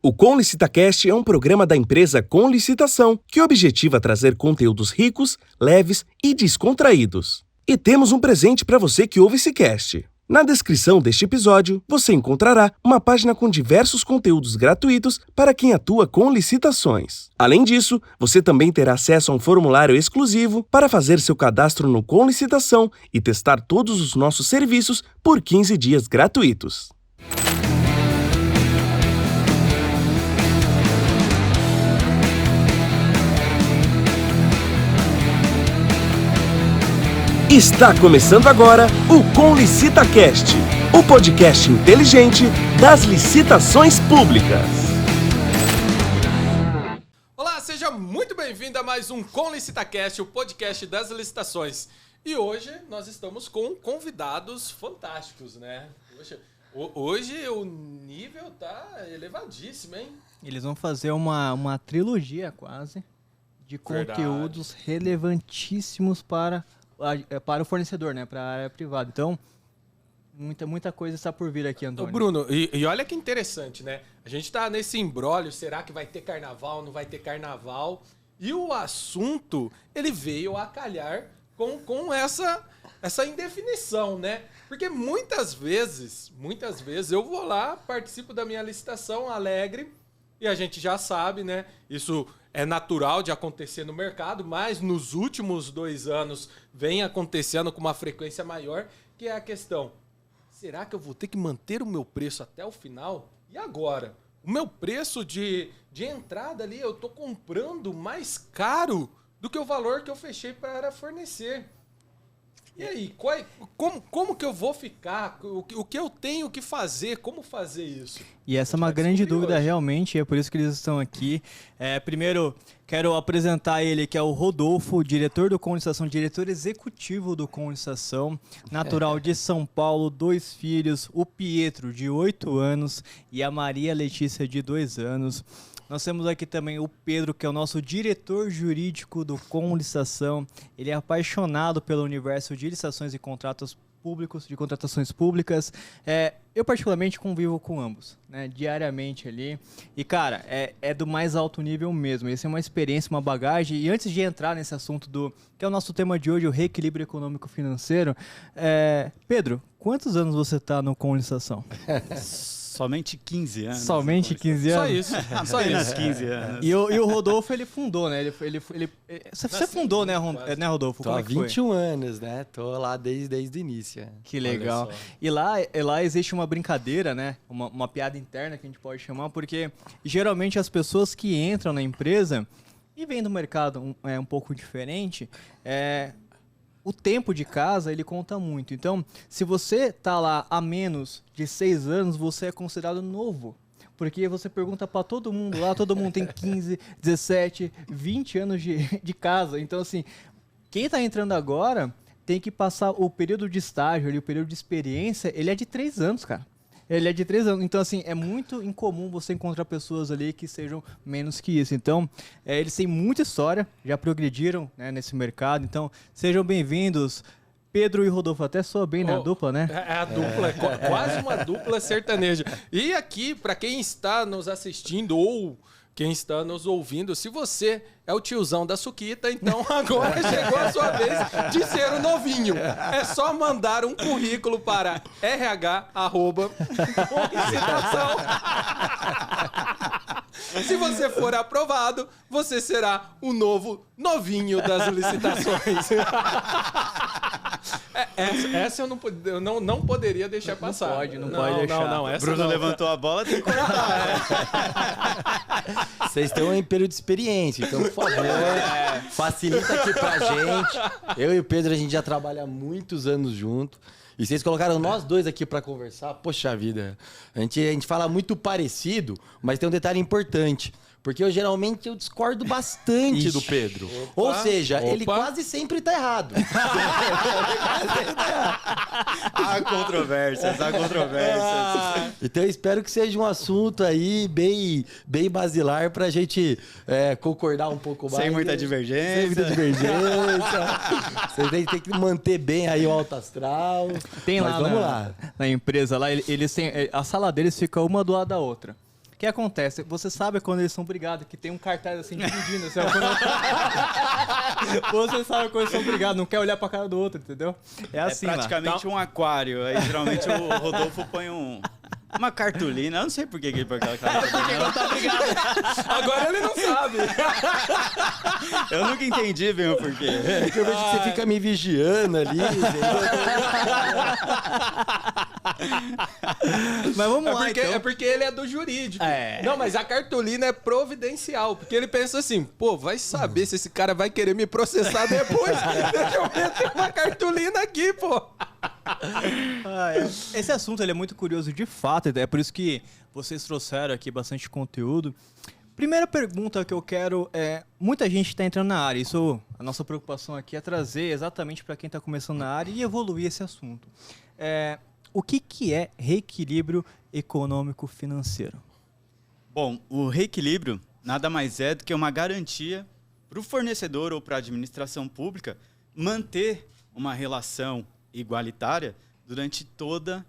O Com LicitaCast é um programa da empresa Com Licitação que objetiva trazer conteúdos ricos, leves e descontraídos. E temos um presente para você que ouve esse cast. Na descrição deste episódio, você encontrará uma página com diversos conteúdos gratuitos para quem atua com licitações. Além disso, você também terá acesso a um formulário exclusivo para fazer seu cadastro no Com Licitação e testar todos os nossos serviços por 15 dias gratuitos. Está começando agora o Com LicitaCast, o podcast inteligente das licitações públicas. Olá, seja muito bem-vindo a mais um Com LicitaCast, o podcast das licitações. E hoje nós estamos com convidados fantásticos, né? Hoje o nível tá elevadíssimo, hein? Eles vão fazer uma trilogia quase de conteúdos relevantíssimos para o fornecedor, né? Para a área privada. Então, muita coisa está por vir aqui, Antônio. Ô Bruno, e olha que interessante, né? A gente tá nesse imbróglio, será que vai ter carnaval, não vai ter carnaval? E o assunto, ele veio a calhar com essa indefinição, né? Porque muitas vezes eu vou lá, participo da minha licitação alegre, e a gente já sabe, né? Isso é natural de acontecer no mercado, mas nos últimos 2 anos vem acontecendo com uma frequência maior, que é a questão: será que eu vou ter que manter o meu preço até o final? E agora? O meu preço de entrada ali, eu estou comprando mais caro do que o valor que eu fechei para fornecer. E aí, como que eu vou ficar? O que eu tenho que fazer? Como fazer isso? E essa é uma grande dúvida realmente, é por isso que eles estão aqui. Primeiro, quero apresentar ele, que é o Rodolfo, diretor do Com Licitação, diretor executivo do Com Licitação, natural de São Paulo, 2 filhos, o Pietro, de 8 anos, e a Maria Letícia, de 2 anos. Nós temos aqui também o Pedro, que é o nosso diretor jurídico do Com Licitação. Ele é apaixonado pelo universo de licitações e contratos públicos, de contratações públicas. Eu particularmente convivo com ambos, né, diariamente ali. E, cara, é do mais alto nível mesmo. Essa é uma experiência, uma bagagem. E antes de entrar nesse assunto que é o nosso tema de hoje, o reequilíbrio econômico-financeiro, Pedro, quantos anos você está no Com Licitação? Somente 15 anos. Somente 15 anos? Só isso. Apenas 15 anos. E o Rodolfo, ele fundou, né? Você fundou, né, Rodolfo? Tô Como há é que foi? 21 anos, né? Tô lá desde o início. Que legal. E lá existe uma brincadeira, né? Uma piada interna que a gente pode chamar, porque geralmente as pessoas que entram na empresa e vêm do mercado um pouco diferente, o tempo de casa, ele conta muito. Então, se você tá lá há menos de 6 anos, você é considerado novo. Porque você pergunta para todo mundo lá, todo mundo tem 15, 17, 20 anos de casa. Então, assim, quem tá entrando agora tem que passar o período de estágio ali, o período de experiência, ele é de 3 anos, cara. Ele é de 3 anos. Então, assim, é muito incomum você encontrar pessoas ali que sejam menos que isso. Então, eles têm muita história, já progrediram, né, nesse mercado. Então, sejam bem-vindos. Pedro e Rodolfo, até soa bem na dupla, né? É a dupla, quase uma dupla sertaneja. E aqui, para quem está nos assistindo ou quem está nos ouvindo, se você é o tiozão da Suquita, então agora chegou a sua vez de ser o novinho. É só mandar um currículo para rh@comlicitação. Se você for aprovado, você será o novo novinho das licitações. Essa eu não poderia deixar passar. Não pode deixar. Não, essa Bruno não. levantou a bola, tem que cortar. Vocês estão em período de experiência, então, por favor, facilita aqui pra gente. Eu e o Pedro, a gente já trabalha há muitos anos junto. E vocês colocaram nós dois aqui pra conversar. Poxa vida, a gente fala muito parecido, mas tem um detalhe importante. Porque eu geralmente discordo bastante do Pedro. Ou seja, ele quase sempre tá errado. Há controvérsias. Então eu espero que seja um assunto aí bem basilar pra gente concordar um pouco mais. Sem muita divergência. Sem muita divergência. Vocês têm que manter bem aí o alto astral. Tem Mas lá vamos lá. na empresa, lá eles têm, a sala deles fica uma do lado da outra. que acontece? Você sabe quando eles são brigados, que tem um cartaz assim dividindo. Assim, ó, você sabe quando eles são brigados, não quer olhar pra cara do outro, entendeu? É assim É praticamente um aquário. Aí geralmente o Rodolfo põe uma cartolina. Eu não sei por que ele põe aquela cartolina. Tá brigado. Agora ele não sabe. Eu nunca entendi bem o porquê. É que eu vejo que você fica me vigiando ali. Mas vamos lá, então. É porque ele é do jurídico. É. Não, mas a cartolina é providencial. Porque ele pensa assim, pô, vai saber se esse cara vai querer me processar depois. Deixa eu meter uma cartolina aqui, pô. Esse assunto ele é muito curioso de fato, é por isso que vocês trouxeram aqui bastante conteúdo. Primeira pergunta que eu quero é, muita gente está entrando na área, a nossa preocupação aqui é trazer exatamente para quem está começando na área e evoluir esse assunto. O que é reequilíbrio econômico-financeiro? Bom, o reequilíbrio nada mais é do que uma garantia para o fornecedor ou para a administração pública manter uma relação igualitária durante todo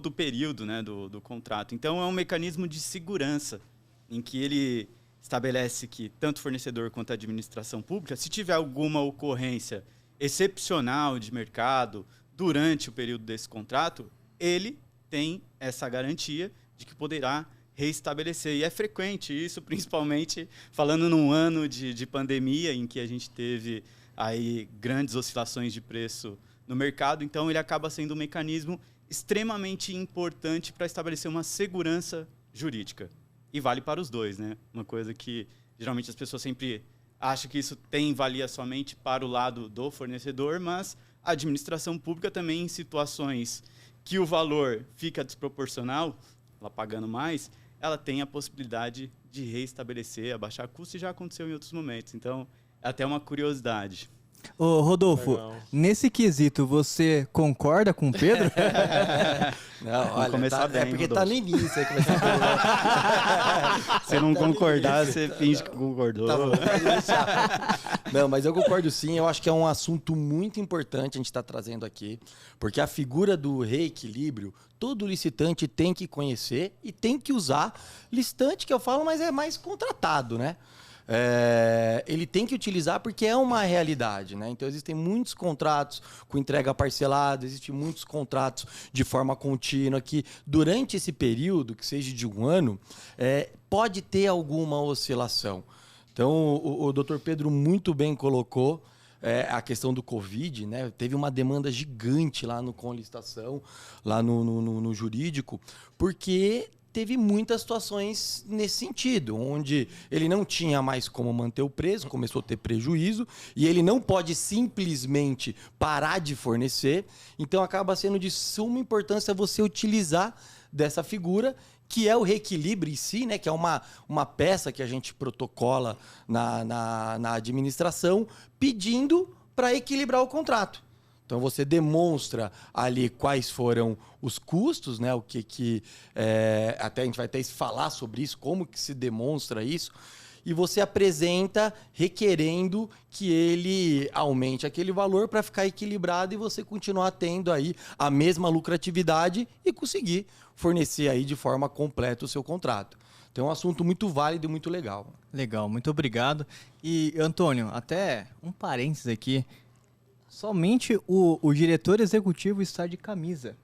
o período, né, do contrato. Então, é um mecanismo de segurança em que ele estabelece que tanto o fornecedor quanto a administração pública, se tiver alguma ocorrência excepcional de mercado durante o período desse contrato, ele tem essa garantia de que poderá reestabelecer. E é frequente isso, principalmente falando num ano de pandemia, em que a gente teve aí grandes oscilações de preço no mercado. Então, ele acaba sendo um mecanismo extremamente importante para estabelecer uma segurança jurídica. E vale para os dois, né? Uma coisa que geralmente as pessoas sempre acham que isso valia somente para o lado do fornecedor, mas a administração pública também, em situações que o valor fica desproporcional, ela pagando mais, ela tem a possibilidade de reestabelecer, abaixar custo, e já aconteceu em outros momentos. Então, é até uma curiosidade. Ô, Rodolfo, Legal. nesse quesito, você concorda com o Pedro? Não, olha, começar bem, é porque Rodolfo. tá no início aí começar a Se não concordar, você finge que concordou. Tá bom, pode deixar. Não, mas eu concordo sim. Eu acho que é um assunto muito importante a gente estar trazendo aqui, porque a figura do reequilíbrio, todo licitante tem que conhecer e tem que usar. Licitante que eu falo, mas é mais contratado, né? Ele tem que utilizar porque é uma realidade, né? Então, existem muitos contratos com entrega parcelada, existem muitos contratos de forma contínua que, durante esse período, que seja de um ano, pode ter alguma oscilação. Então, o Dr. Pedro muito bem colocou a questão do Covid, né? Teve uma demanda gigante lá no com licitação, lá no jurídico, porque teve muitas situações nesse sentido, onde ele não tinha mais como manter o preço, começou a ter prejuízo, e ele não pode simplesmente parar de fornecer. Então, acaba sendo de suma importância você utilizar dessa figura, que é o reequilíbrio em si, né? Que é uma peça que a gente protocola na administração, pedindo para equilibrar o contrato. Então, você demonstra ali quais foram os custos, né? O que até a gente vai até falar sobre isso, como que se demonstra isso. E você apresenta requerendo que ele aumente aquele valor para ficar equilibrado e você continuar tendo aí a mesma lucratividade e conseguir fornecer aí de forma completa o seu contrato. Então, é um assunto muito válido e muito legal. Legal, muito obrigado. E, Antônio, até um parênteses aqui. Somente o diretor executivo está de camisa.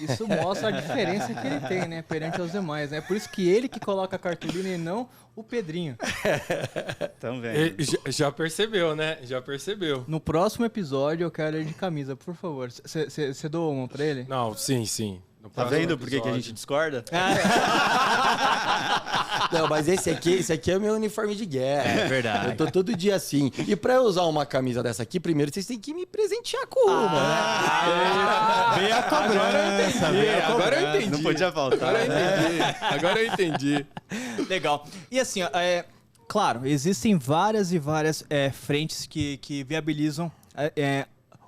Isso mostra a diferença que ele tem, né, perante aos demais, né? Por isso que ele que coloca a cartolina e não o Pedrinho. Também. Já percebeu, né? Já percebeu. No próximo episódio eu quero ele de camisa, por favor. Você doa uma pra ele? Não, sim. No Tá próximo vendo por que a episódio. gente discorda? Não, mas esse aqui é o meu uniforme de guerra. É verdade. Eu tô todo dia assim. E pra eu usar uma camisa dessa aqui, primeiro vocês têm que me presentear com uma, né? Veio a cobrança, Agora eu entendi. Não podia faltar. Agora eu entendi. Legal. E assim, ó, claro, existem várias e várias frentes que viabilizam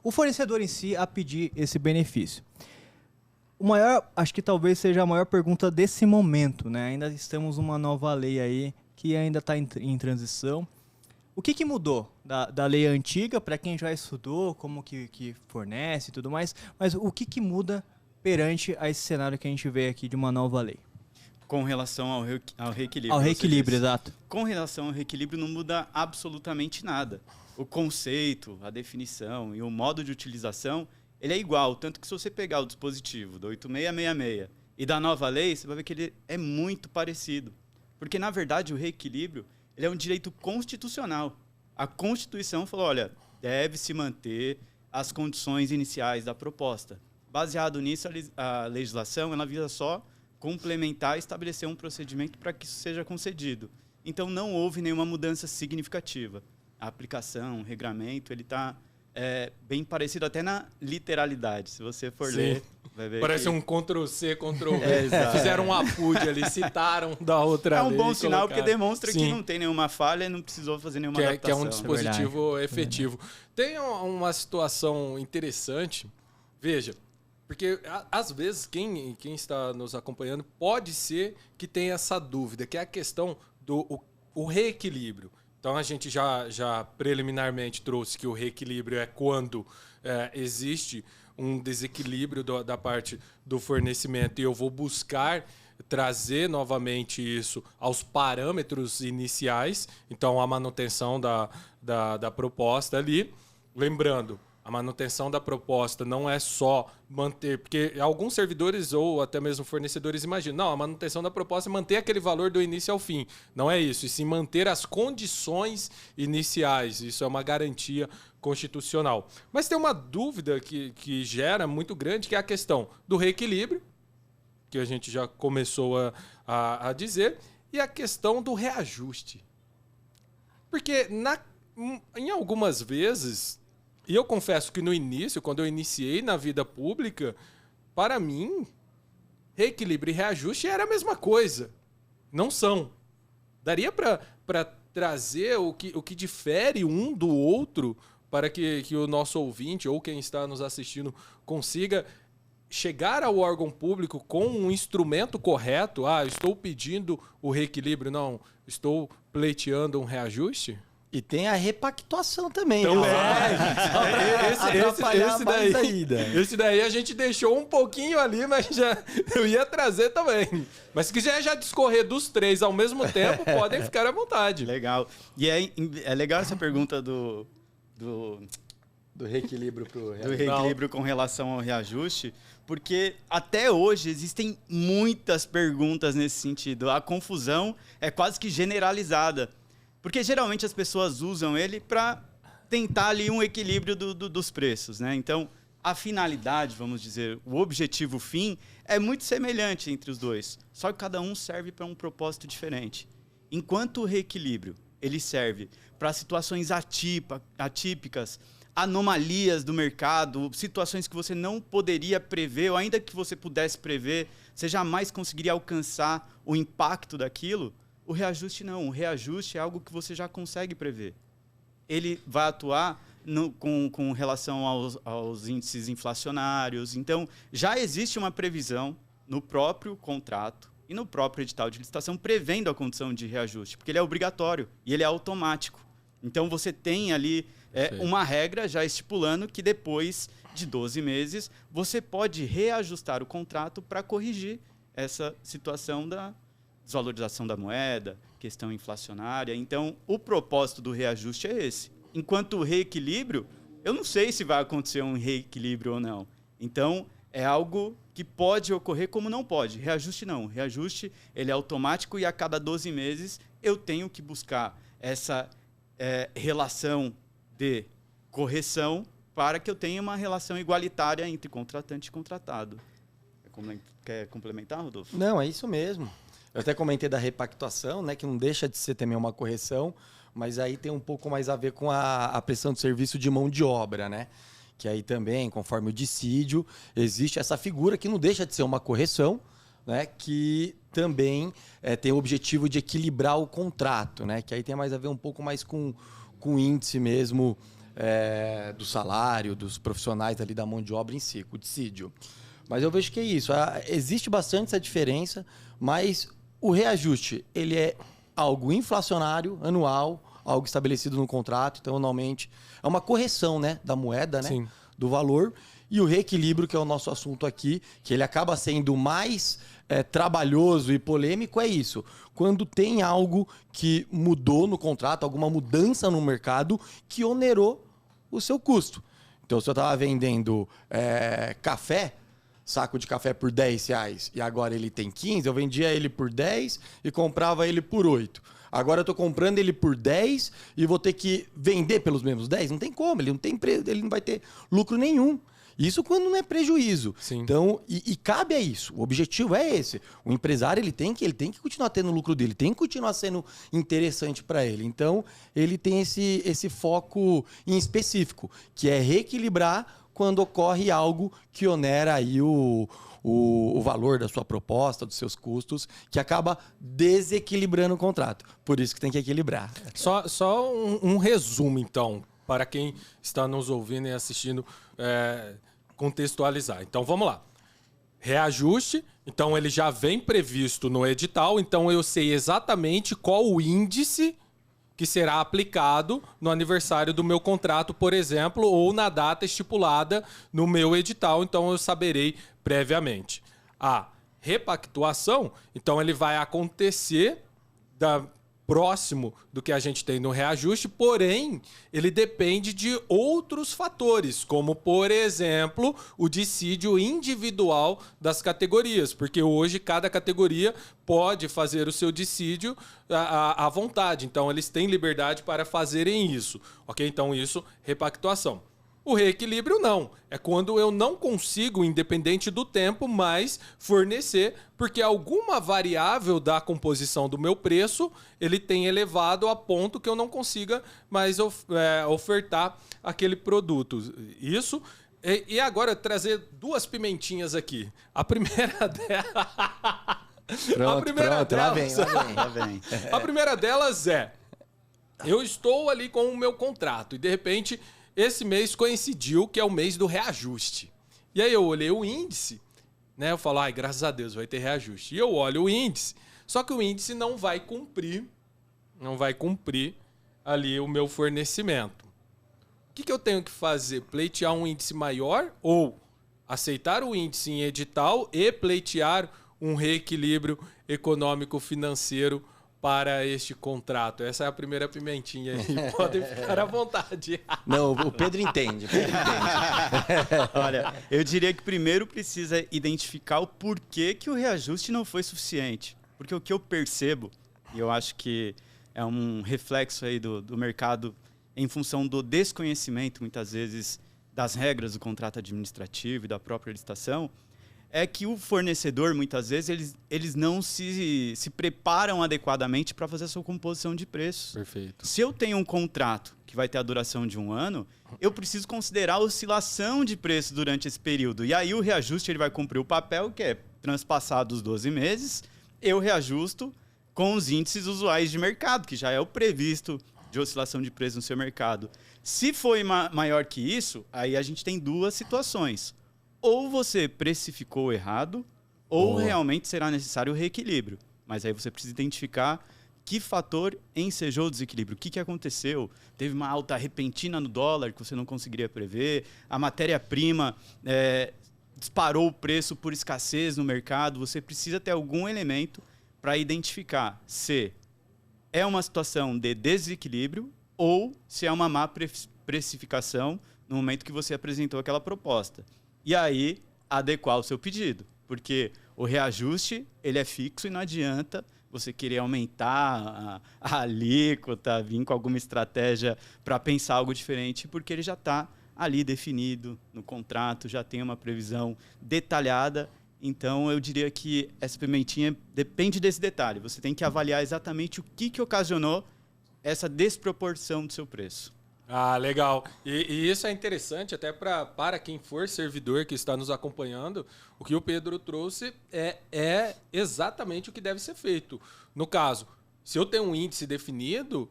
o fornecedor em si a pedir esse benefício. Acho que talvez seja a maior pergunta desse momento, né? Ainda estamos numa nova lei aí que ainda está em transição. O que mudou da lei antiga, para quem já estudou, como que fornece e tudo mais, mas o que muda perante a esse cenário que a gente vê aqui de uma nova lei? Com relação ao reequilíbrio. Ao você reequilíbrio, disse. exato. Com relação ao reequilíbrio, não muda absolutamente nada. O conceito, a definição e o modo de utilização, ele é igual. Tanto que se você pegar o dispositivo do 8666 e da nova lei, você vai ver que ele é muito parecido. Porque, na verdade, o reequilíbrio ele é um direito constitucional. A Constituição falou, olha, deve-se manter as condições iniciais da proposta. Baseado nisso, a legislação ela visa só complementar e estabelecer um procedimento para que isso seja concedido. Então, não houve nenhuma mudança significativa. A aplicação, o regramento, ele está bem parecido até na literalidade. Se você for ler, vai ver Parece que... um Ctrl-C, Ctrl-V. exato. Fizeram um apude ali, citaram da outra É um lei bom e sinal, colocaram. porque demonstra que Sim. não tem nenhuma falha e não precisou fazer nenhuma que é adaptação. um dispositivo efetivo. Tem uma situação interessante, veja, porque às vezes quem está nos acompanhando pode ser que tenha essa dúvida, que é a questão do o reequilíbrio. Então a gente já preliminarmente trouxe que o reequilíbrio é quando existe um desequilíbrio da parte do fornecimento e eu vou buscar trazer novamente isso aos parâmetros iniciais, então a manutenção da proposta ali. Lembrando, a manutenção da proposta não é só manter, porque alguns servidores ou até mesmo fornecedores imaginam, não, a manutenção da proposta é manter aquele valor do início ao fim. Não é isso, e sim manter as condições iniciais. Isso é uma garantia constitucional. Mas tem uma dúvida que gera muito grande, que é a questão do reequilíbrio, que a gente já começou a dizer, e a questão do reajuste. Porque em algumas vezes, e eu confesso que no início, quando eu iniciei na vida pública, para mim, reequilíbrio e reajuste era a mesma coisa. Não são. Daria para trazer o que difere um do outro para que o nosso ouvinte ou quem está nos assistindo consiga chegar ao órgão público com um instrumento correto. Estou pedindo o reequilíbrio, não, estou pleiteando um reajuste? E tem a repactuação também. Então, esse daí a gente deixou um pouquinho ali, mas eu ia trazer também. Mas se quiser já discorrer dos três ao mesmo tempo, podem ficar à vontade. Legal. E é legal essa pergunta do reequilíbrio pro do reequilíbrio com relação ao reajuste, porque até hoje existem muitas perguntas nesse sentido. A confusão é quase que generalizada. Porque geralmente as pessoas usam ele para tentar ali um equilíbrio dos preços, né? Então, a finalidade, vamos dizer, o objetivo fim é muito semelhante entre os dois, só que cada um serve para um propósito diferente. Enquanto o reequilíbrio ele serve para situações atípicas, anomalias do mercado, situações que você não poderia prever, ou ainda que você pudesse prever, você jamais conseguiria alcançar o impacto daquilo. O reajuste não. O reajuste é algo que você já consegue prever. Ele vai atuar com relação aos índices inflacionários. Então, já existe uma previsão no próprio contrato e no próprio edital de licitação prevendo a condição de reajuste, porque ele é obrigatório e ele é automático. Então, você tem ali uma regra já estipulando que depois de 12 meses você pode reajustar o contrato para corrigir essa situação da desvalorização da moeda, questão inflacionária. Então, o propósito do reajuste é esse. Enquanto o reequilíbrio, eu não sei se vai acontecer um reequilíbrio ou não. Então, é algo que pode ocorrer como não pode. Reajuste não. Reajuste ele é automático e a cada 12 meses eu tenho que buscar essa relação de correção para que eu tenha uma relação igualitária entre contratante e contratado. Quer complementar, Rodolfo? Não, é isso mesmo. Eu até comentei da repactuação, né, que não deixa de ser também uma correção, mas aí tem um pouco mais a ver com a prestação de serviço de mão de obra, né? Que aí também, conforme o dissídio, existe essa figura que não deixa de ser uma correção, né, que também tem o objetivo de equilibrar o contrato, né? Que aí tem mais a ver um pouco mais com o índice mesmo do salário, dos profissionais ali da mão de obra em si, com o dissídio. Mas eu vejo que é isso. Existe bastante essa diferença, mas o reajuste ele é algo inflacionário, anual, algo estabelecido no contrato. Então, normalmente, é uma correção, né, da moeda, né, do valor. E o reequilíbrio, que é o nosso assunto aqui, que ele acaba sendo mais trabalhoso e polêmico é isso. Quando tem algo que mudou no contrato, alguma mudança no mercado que onerou o seu custo. Então, se eu estava vendendo café, saco de café por R$10 e agora ele tem 15, eu vendia ele por 10 e comprava ele por 8. Agora eu estou comprando ele por 10 e vou ter que vender pelos mesmos 10? Não tem como, ele não vai ter lucro nenhum. Isso quando não é prejuízo. Sim. Então, e cabe a isso. O objetivo é esse. O empresário ele tem que continuar tendo o lucro dele, tem que continuar sendo interessante para ele. Então, ele tem esse foco em específico, que é reequilibrar quando ocorre algo que onera aí o valor da sua proposta, dos seus custos, que acaba desequilibrando o contrato. Por isso que tem que equilibrar. Só um resumo, então, para quem está nos ouvindo e assistindo, contextualizar. Então, vamos lá. Reajuste, então ele já vem previsto no edital, então eu sei exatamente qual o índice que será aplicado no aniversário do meu contrato, por exemplo, ou na data estipulada no meu edital, então eu saberei previamente. A repactuação, então ele vai acontecer próximo do que a gente tem no reajuste, porém, ele depende de outros fatores, como, por exemplo, o dissídio individual das categorias, porque hoje cada categoria pode fazer o seu dissídio à vontade, então eles têm liberdade para fazerem isso, ok? Então isso, repactuação. O reequilíbrio não. É quando eu não consigo, independente do tempo, mais fornecer, porque alguma variável da composição do meu preço, ele tem elevado a ponto que eu não consiga mais ofertar aquele produto. Isso. E agora, trazer duas pimentinhas aqui. A primeira dela... Pronto, lá vem. A primeira delas é... Eu estou ali com o meu contrato e, de repente... Esse mês coincidiu que é o mês do reajuste. E aí eu olhei o índice, né? Eu falo, graças a Deus vai ter reajuste. E eu olho o índice, só que o índice não vai cumprir ali o meu fornecimento. O que eu tenho que fazer? Pleitear um índice maior ou aceitar o índice em edital e pleitear um reequilíbrio econômico-financeiro para este contrato? Essa é a primeira pimentinha aí. Podem ficar à vontade. Não, o Pedro entende. Olha, eu diria que primeiro precisa identificar o porquê que o reajuste não foi suficiente. Porque o que eu percebo, e eu acho que é um reflexo aí do mercado em função do desconhecimento, muitas vezes, das regras do contrato administrativo e da própria licitação, é que o fornecedor, muitas vezes, eles não se preparam adequadamente para fazer a sua composição de preços. Perfeito. Se eu tenho um contrato que vai ter a duração de 1 ano, eu preciso considerar a oscilação de preço durante esse período. E aí o reajuste ele vai cumprir o papel, que é transpassados os 12 meses, eu reajusto com os índices usuais de mercado, que já é o previsto de oscilação de preço no seu mercado. Se foi maior que isso, aí a gente tem duas situações. Ou você precificou errado, ou realmente será necessário o reequilíbrio. Mas aí você precisa identificar que fator ensejou o desequilíbrio. O que aconteceu? Teve uma alta repentina no dólar que você não conseguiria prever, a matéria-prima disparou o preço por escassez no mercado. Você precisa ter algum elemento para identificar se é uma situação de desequilíbrio ou se é uma má precificação no momento que você apresentou aquela proposta. E aí, adequar o seu pedido. Porque o reajuste, ele é fixo e não adianta você querer aumentar a alíquota, vir com alguma estratégia para pensar algo diferente, porque ele já está ali definido no contrato, já tem uma previsão detalhada. Então, eu diria que essa pimentinha depende desse detalhe. Você tem que avaliar exatamente o que ocasionou essa desproporção do seu preço. Ah, legal. E isso é interessante até para quem for servidor que está nos acompanhando. O que o Pedro trouxe é exatamente o que deve ser feito. No caso, se eu tenho um índice definido,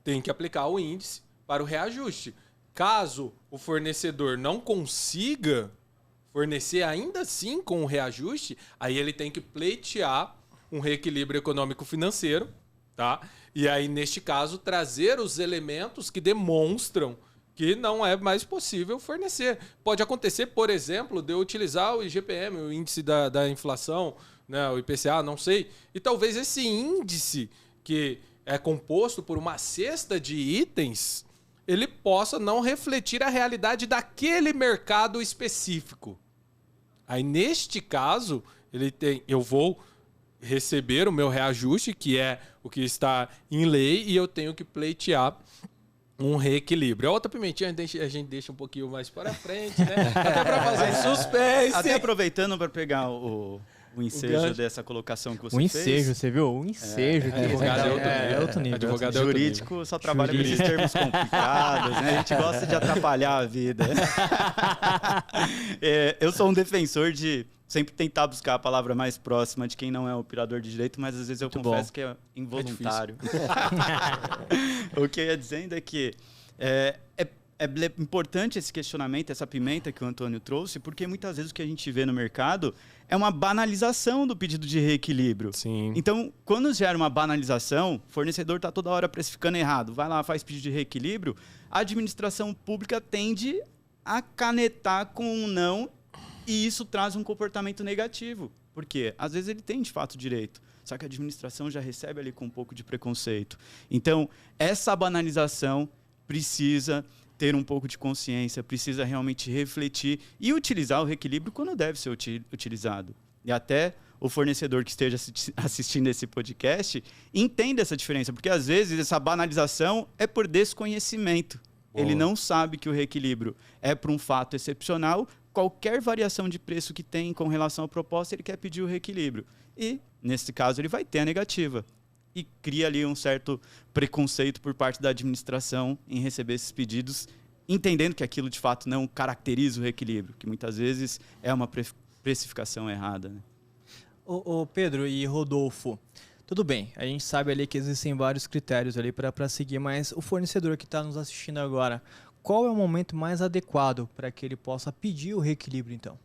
tem que aplicar o índice para o reajuste. Caso o fornecedor não consiga fornecer ainda assim com o reajuste, aí ele tem que pleitear um reequilíbrio econômico-financeiro, tá? E aí, neste caso, trazer os elementos que demonstram que não é mais possível fornecer. Pode acontecer, por exemplo, de eu utilizar o IGPM, o índice da inflação, né, o IPCA, não sei, e talvez esse índice que é composto por uma cesta de itens, ele possa não refletir a realidade daquele mercado específico. Aí, neste caso, eu vou receber o meu reajuste, que é o que está em lei, e eu tenho que pleitear um reequilíbrio. A outra pimentinha a gente deixa um pouquinho mais para frente, né? Até para fazer suspense. Até aproveitando para pegar o ensejo dessa colocação que você fez. O ensejo, você viu? O ensejo. Advogado é outro nível. Advogado é outro Jurídico nível. só trabalha com esses termos complicados, né? A gente gosta de atrapalhar a vida. Eu sou um defensor de sempre tentar buscar a palavra mais próxima de quem não é operador de direito, mas às vezes eu confesso que é involuntário. O que eu ia dizendo é que é importante esse questionamento, essa pimenta que o Antônio trouxe, porque muitas vezes o que a gente vê no mercado é uma banalização do pedido de reequilíbrio. Sim. Então, quando gera uma banalização, o fornecedor está toda hora precificando errado, vai lá, faz pedido de reequilíbrio, a administração pública tende a canetar com um não, e isso traz um comportamento negativo. Por quê? Às vezes ele tem, de fato, direito, só que a administração já recebe ali com um pouco de preconceito. Então, essa banalização precisa ter um pouco de consciência, precisa realmente refletir e utilizar o reequilíbrio quando deve ser utilizado. E até o fornecedor que esteja assistindo esse podcast entenda essa diferença, porque às vezes essa banalização é por desconhecimento. Boa. Ele não sabe que o reequilíbrio é para um fato excepcional, qualquer variação de preço que tem com relação à proposta, ele quer pedir o reequilíbrio. E, nesse caso, ele vai ter a negativa. E cria ali um certo preconceito por parte da administração em receber esses pedidos, entendendo que aquilo, de fato, não caracteriza o reequilíbrio, que muitas vezes é uma precificação errada. Né? Ô Pedro e Rodolfo, tudo bem, a gente sabe ali que existem vários critérios ali para seguir, mas o fornecedor que está nos assistindo agora, qual é o momento mais adequado para que ele possa pedir o reequilíbrio, então?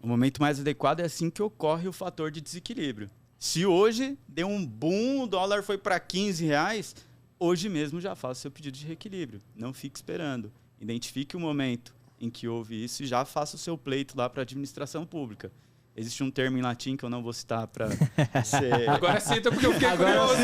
O momento mais adequado é assim que ocorre o fator de desequilíbrio. Se hoje deu um boom, o dólar foi para R$15, hoje mesmo já faça seu pedido de reequilíbrio. Não fique esperando. Identifique o momento em que houve isso e já faça o seu pleito lá para a administração pública. Existe um termo em latim que eu não vou citar para ser... Agora cita porque eu fiquei curioso.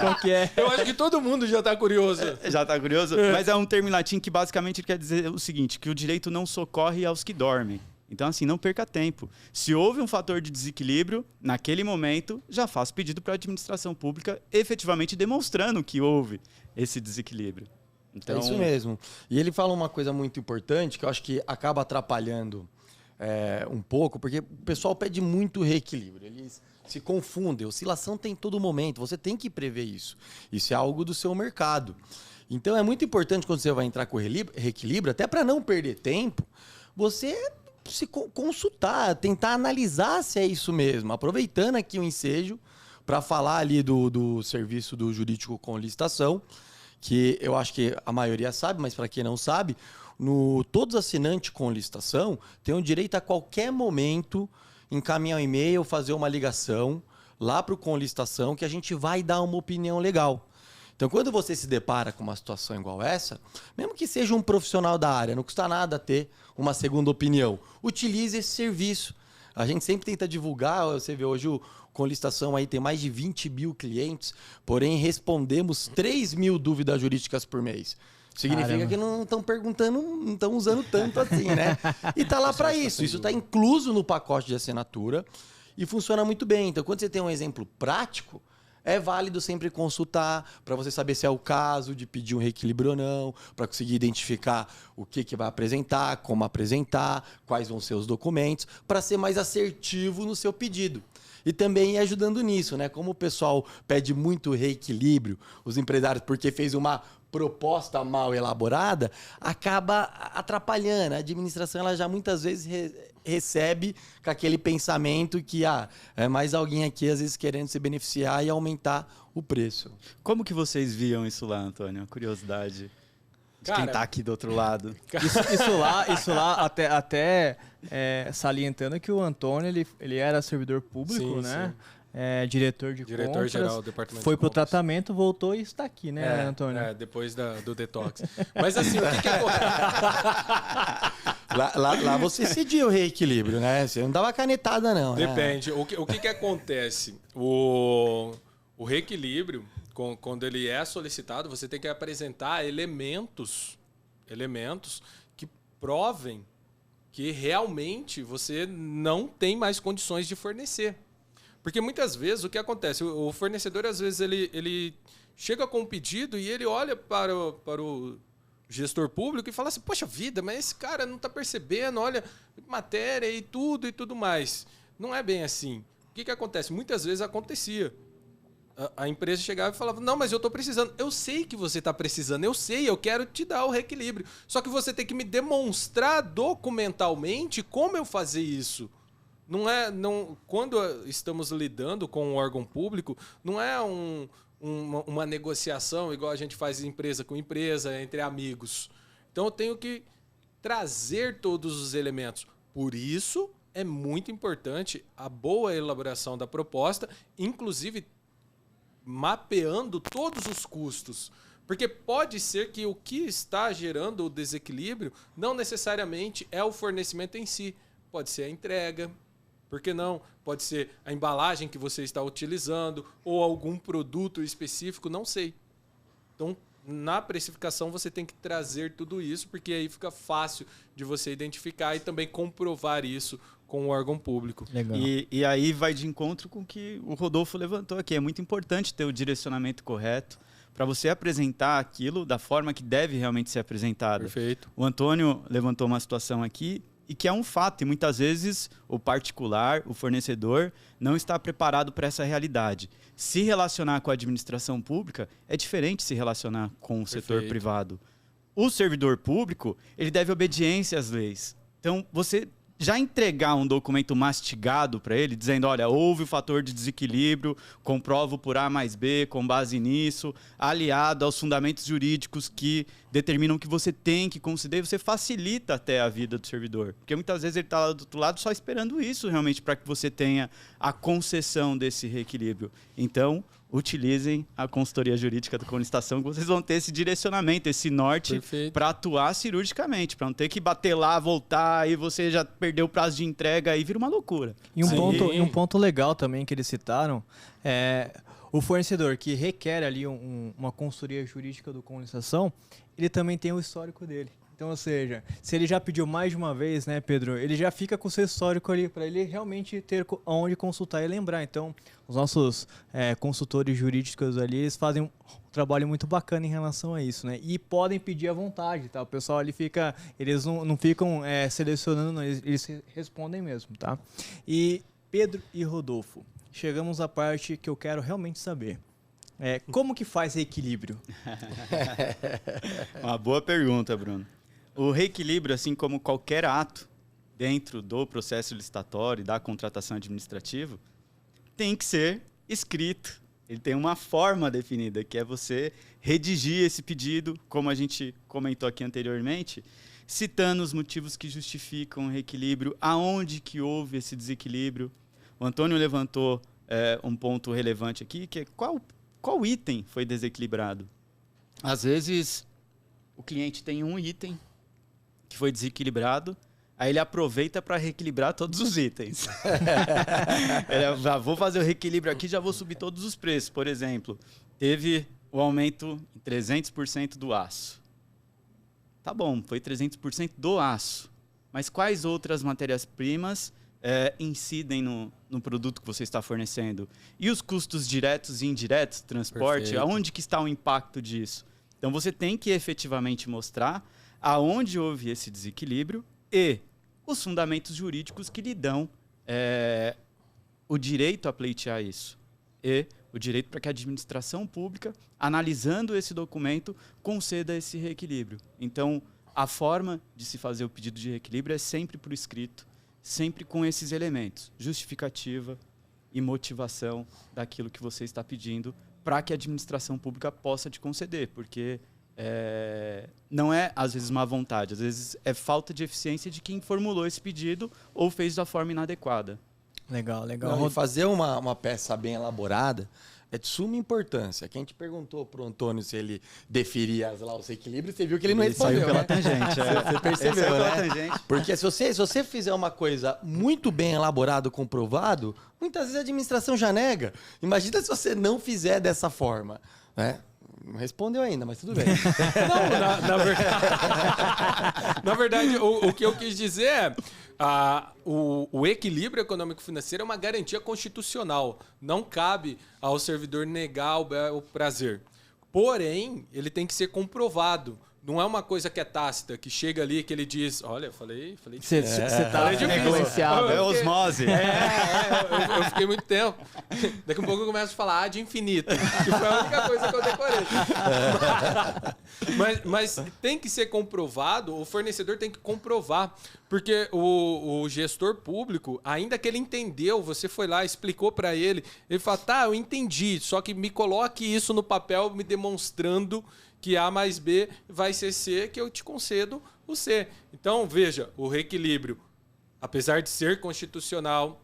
Qual que é? Eu acho que todo mundo já está curioso. Já está curioso? Mas é um termo em latim que basicamente quer dizer o seguinte, que o direito não socorre aos que dormem. Então, assim, não perca tempo. Se houve um fator de desequilíbrio, naquele momento, já faça pedido para a administração pública efetivamente demonstrando que houve esse desequilíbrio. Então... É isso mesmo. E ele fala uma coisa muito importante que eu acho que acaba atrapalhando um pouco, porque o pessoal pede muito reequilíbrio. Eles se confundem. Oscilação tem em todo momento. Você tem que prever isso. Isso é algo do seu mercado. Então, é muito importante quando você vai entrar com reequilíbrio, até para não perder tempo, você... se consultar, tentar analisar se é isso mesmo. Aproveitando aqui o ensejo para falar ali do serviço do jurídico com licitação, que eu acho que a maioria sabe, mas para quem não sabe, todos assinantes com licitação têm o direito a qualquer momento encaminhar um e-mail, fazer uma ligação lá para o com licitação, que a gente vai dar uma opinião legal. Então, quando você se depara com uma situação igual essa, mesmo que seja um profissional da área, não custa nada ter uma segunda opinião. Utilize esse serviço. A gente sempre tenta divulgar, você vê hoje o com licitação aí tem mais de 20 mil clientes, porém respondemos 3 mil dúvidas jurídicas por mês. Significa que não estão perguntando, não estão usando tanto assim, né? E tá lá para isso. Isso está incluso no pacote de assinatura e funciona muito bem. Então, quando você tem um exemplo prático, é válido sempre consultar para você saber se é o caso de pedir um reequilíbrio ou não, para conseguir identificar o que vai apresentar, como apresentar, quais vão ser os documentos, para ser mais assertivo no seu pedido. E também ajudando nisso, né? Como o pessoal pede muito reequilíbrio, os empresários, porque fez uma proposta mal elaborada, acaba atrapalhando. A administração ela já muitas vezes recebe com aquele pensamento que é mais alguém aqui às vezes querendo se beneficiar e aumentar o preço. Como que vocês viam isso lá, Antônio? Curiosidade de quem está aqui do outro lado. Isso lá até salientando que o Antônio ele era servidor público, Sim, né? Sim. diretor de Diretor-geral do compras, Departamento foi de pro Compras. tratamento, voltou e está aqui, né, Antônio? Depois do detox. Mas assim, o que acontece? Lá você cedia o reequilíbrio, né? Você não dava canetada, não. né? Depende. O que acontece? O reequilíbrio, quando ele é solicitado, você tem que apresentar elementos que provem que realmente você não tem mais condições de fornecer. Porque muitas vezes o que acontece? O fornecedor, às vezes, ele chega com um pedido e ele olha para o gestor público e fala assim, poxa vida, mas esse cara não está percebendo, olha, matéria e tudo mais. Não é bem assim. O que acontece? Muitas vezes acontecia. A empresa chegava e falava, não, mas eu estou precisando. Eu sei que você está precisando, eu quero te dar o reequilíbrio. Só que você tem que me demonstrar documentalmente como eu fazer isso. Quando estamos lidando com um órgão público, não é uma negociação igual a gente faz empresa com empresa, entre amigos. Então eu tenho que trazer todos os elementos. Por isso é muito importante a boa elaboração da proposta, inclusive mapeando todos os custos. Porque pode ser que o que está gerando o desequilíbrio não necessariamente é o fornecimento em si. Pode ser a entrega. Por que não? Pode ser a embalagem que você está utilizando ou algum produto específico, não sei. Então, na precificação, você tem que trazer tudo isso, porque aí fica fácil de você identificar e também comprovar isso com o órgão público. Legal. E aí vai de encontro com o que o Rodolfo levantou aqui. É muito importante ter o direcionamento correto para você apresentar aquilo da forma que deve realmente ser apresentado. Perfeito. O Antônio levantou uma situação aqui e que é um fato, e muitas vezes o particular, o fornecedor, não está preparado para essa realidade. Se relacionar com a administração pública é diferente de se relacionar com o setor privado. O servidor público, ele deve obediência às leis. Então, você já entregar um documento mastigado para ele, dizendo, olha, houve o fator de desequilíbrio, comprovo por A mais B, com base nisso, aliado aos fundamentos jurídicos que determinam que você tem que conceder, você facilita até a vida do servidor. Porque muitas vezes ele está lá do outro lado só esperando isso realmente para que você tenha a concessão desse reequilíbrio. Então, utilizem a consultoria jurídica do Cone Estação, que vocês vão ter esse direcionamento, esse norte para atuar cirurgicamente, para não ter que bater lá, voltar, e você já perdeu o prazo de entrega, aí vira uma loucura. E um ponto legal também que eles citaram é o fornecedor que requer ali uma consultoria jurídica do Cone Estação, ele também tem o histórico dele. Então, ou seja, se ele já pediu mais de uma vez, né, Pedro, ele já fica com o seu histórico ali para ele realmente ter onde consultar e lembrar. Então, os nossos consultores jurídicos ali, eles fazem um trabalho muito bacana em relação a isso, né? E podem pedir à vontade, tá? O pessoal ali fica, eles não ficam selecionando, não, eles respondem mesmo, tá? E Pedro e Rodolfo, chegamos à parte que eu quero realmente saber. Como que faz reequilíbrio? Uma boa pergunta, Bruno. O reequilíbrio, assim como qualquer ato dentro do processo licitatório e da contratação administrativa, tem que ser escrito. Ele tem uma forma definida, que é você redigir esse pedido, como a gente comentou aqui anteriormente, citando os motivos que justificam o reequilíbrio, aonde que houve esse desequilíbrio. O Antônio levantou um ponto relevante aqui, que é qual item foi desequilibrado. Às vezes, o cliente tem um item que foi desequilibrado, aí ele aproveita para reequilibrar todos os itens. Vou fazer o reequilíbrio aqui, já vou subir todos os preços. Por exemplo, teve o aumento em 300% do aço. Tá bom, foi 300% do aço. Mas quais outras matérias-primas incidem no produto que você está fornecendo? E os custos diretos e indiretos, transporte, Perfeito. aonde que está o impacto disso? Então, você tem que efetivamente mostrar aonde houve esse desequilíbrio e os fundamentos jurídicos que lhe dão o direito a pleitear isso. E o direito para que a administração pública, analisando esse documento, conceda esse reequilíbrio. Então, a forma de se fazer o pedido de reequilíbrio é sempre por escrito, sempre com esses elementos, justificativa e motivação daquilo que você está pedindo para que a administração pública possa te conceder, porque não é, às vezes, má vontade, às vezes é falta de eficiência de quem formulou esse pedido ou fez da forma inadequada. Legal, legal. Não, e fazer uma peça bem elaborada é de suma importância. Quem te perguntou pro Antônio se ele deferia lá os equilíbrios, você viu que ele não respondeu, Saiu pela né? tangente. Você percebeu, Saiu pela né? tangente. Porque se você fizer uma coisa muito bem elaborada, comprovado, muitas vezes a administração já nega. Imagina se você não fizer dessa forma, né? Não respondeu ainda, mas tudo bem. Não, na verdade, na verdade o que eu quis dizer é o equilíbrio econômico-financeiro é uma garantia constitucional. Não cabe ao servidor negar o prazer. Porém, ele tem que ser comprovado. Não é uma coisa que é tácita, que chega ali, que ele diz... Olha, eu falei Você tá negligenciado. É osmose. Eu fiquei muito tempo. Daqui a pouco eu começo a falar de infinito. Que foi a única coisa que eu decorei. Mas tem que ser comprovado, o fornecedor tem que comprovar. Porque o gestor público, ainda que ele entendeu, você foi lá, explicou para ele, ele fala, tá, eu entendi, só que me coloque isso no papel me demonstrando que A mais B vai ser C, que eu te concedo o C. Então, veja, o reequilíbrio, apesar de ser constitucional,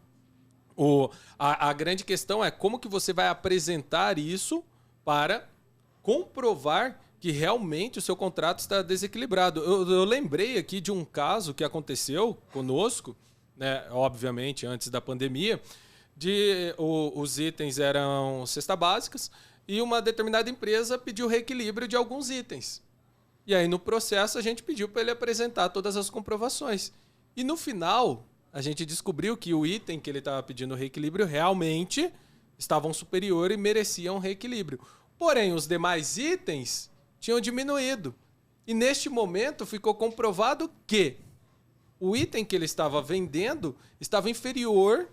a grande questão é como que você vai apresentar isso para comprovar que realmente o seu contrato está desequilibrado. Eu lembrei aqui de um caso que aconteceu conosco, né, obviamente antes da pandemia, os itens eram cesta básicas, e uma determinada empresa pediu reequilíbrio de alguns itens. E aí, no processo, a gente pediu para ele apresentar todas as comprovações. E no final, a gente descobriu que o item que ele estava pedindo reequilíbrio realmente estavam superior e mereciam reequilíbrio. Porém, os demais itens tinham diminuído. E neste momento, ficou comprovado que o item que ele estava vendendo estava inferior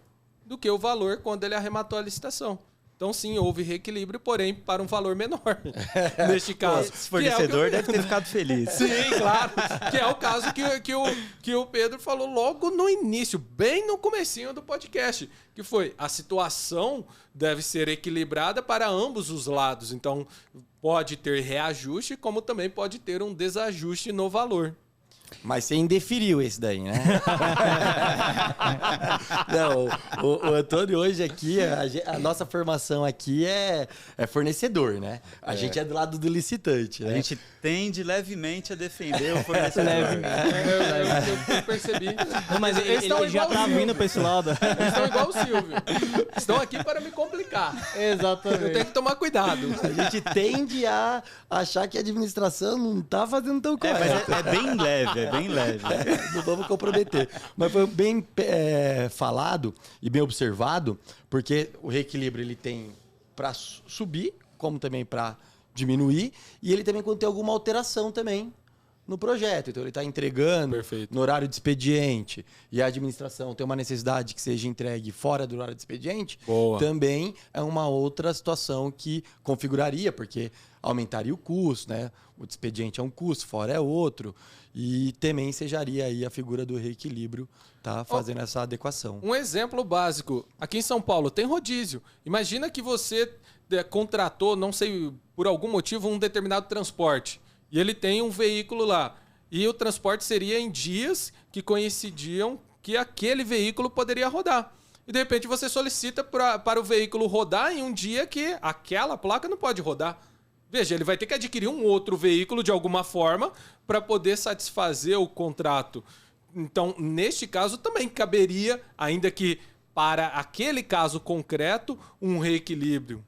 do que o valor quando ele arrematou a licitação. Então, sim, houve reequilíbrio, porém, para um valor menor, neste caso. Esse fornecedor deve ter ficado feliz. Sim, claro. Que é o caso que o Pedro falou logo no início, bem no comecinho do podcast, que foi a situação deve ser equilibrada para ambos os lados. Então, pode ter reajuste, como também pode ter um desajuste no valor. Mas você indeferiu esse daí, né? Não, o Antônio hoje aqui, a nossa formação aqui é fornecedor, né? A gente é do lado do licitante, né? A gente tende levemente a defender o fornecedor. Eu percebi. Não, mas ele já tá vindo pra esse lado. Eles estão igual o Silvio. Estão aqui para me complicar. Exatamente. Eu tenho que tomar cuidado. A gente tende a achar que a administração não tá fazendo tão correto. Mas é bem leve, bem leve. Não vamos comprometer. Mas foi bem falado e bem observado, porque o reequilíbrio ele tem para subir, como também para diminuir, e ele também quando tem alguma alteração também no projeto. Então ele está entregando Perfeito. no horário de expediente e a administração tem uma necessidade que seja entregue fora do horário de expediente, Boa. também é uma outra situação que configuraria, porque aumentaria o custo, né? O expediente é um custo, fora é outro. E também sejaria aí a figura do reequilíbrio, tá? Fazendo essa adequação. Um exemplo básico. Aqui em São Paulo tem rodízio. Imagina que você contratou, não sei, por algum motivo, um determinado transporte. E ele tem um veículo lá. E o transporte seria em dias que coincidiam que aquele veículo poderia rodar. E de repente você solicita para o veículo rodar em um dia que aquela placa não pode rodar. Veja, ele vai ter que adquirir um outro veículo de alguma forma para poder satisfazer o contrato. Então, neste caso, também caberia, ainda que para aquele caso concreto, um reequilíbrio.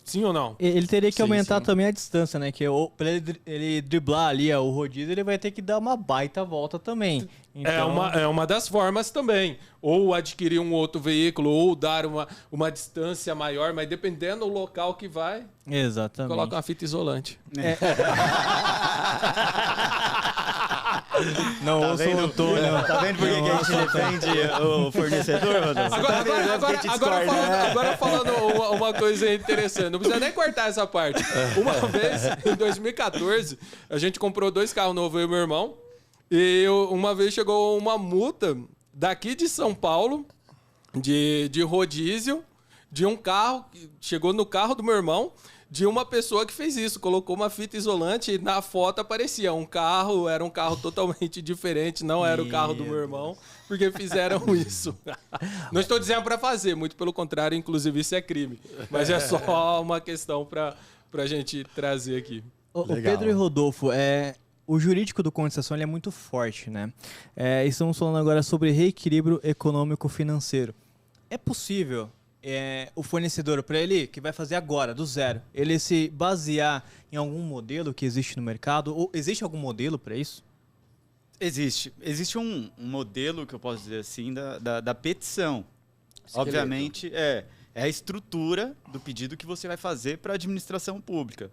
Sim ou não? Ele teria que Sim, aumentar sim. também a distância, né? Que para ele driblar ali o rodízio, ele vai ter que dar uma baita volta também. Então, É uma das formas também. Ou adquirir um outro veículo, ou dar uma distância maior, mas dependendo do local que vai, Exatamente. coloca uma fita isolante. Não Tá ouça o vendo? Antônio. Tá vendo por que que a gente defende o fornecedor, Rodolfo? Agora falando uma coisa interessante, não precisa nem cortar essa parte. Uma vez, em 2014, a gente comprou 2 carros novos, eu e meu irmão, e uma vez chegou uma multa daqui de São Paulo, de rodízio, de um carro, chegou no carro do meu irmão, de uma pessoa que fez isso, colocou uma fita isolante e na foto aparecia um carro, era um carro totalmente diferente, não era o carro do meu irmão, porque fizeram isso. Não estou dizendo para fazer, muito pelo contrário, inclusive isso é crime, mas é só uma questão para a gente trazer aqui. O Pedro e Rodolfo, o jurídico do Condensação ele é muito forte, né? Estamos falando agora sobre reequilíbrio econômico-financeiro. É possível o fornecedor, para ele, que vai fazer agora, do zero, ele se basear em algum modelo que existe no mercado? Ou existe algum modelo para isso? Existe. Existe um modelo, que eu posso dizer assim, da petição. Obviamente, é a estrutura do pedido que você vai fazer para a administração pública.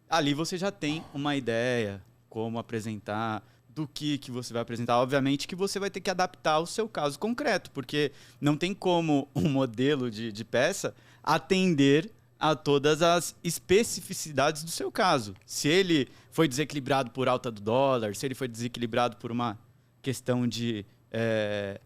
Ali você já tem uma ideia, como apresentar, do que você vai apresentar. Obviamente que você vai ter que adaptar o seu caso concreto, porque não tem como um modelo de peça atender a todas as especificidades do seu caso. Se ele foi desequilibrado por alta do dólar, se ele foi desequilibrado por uma questão de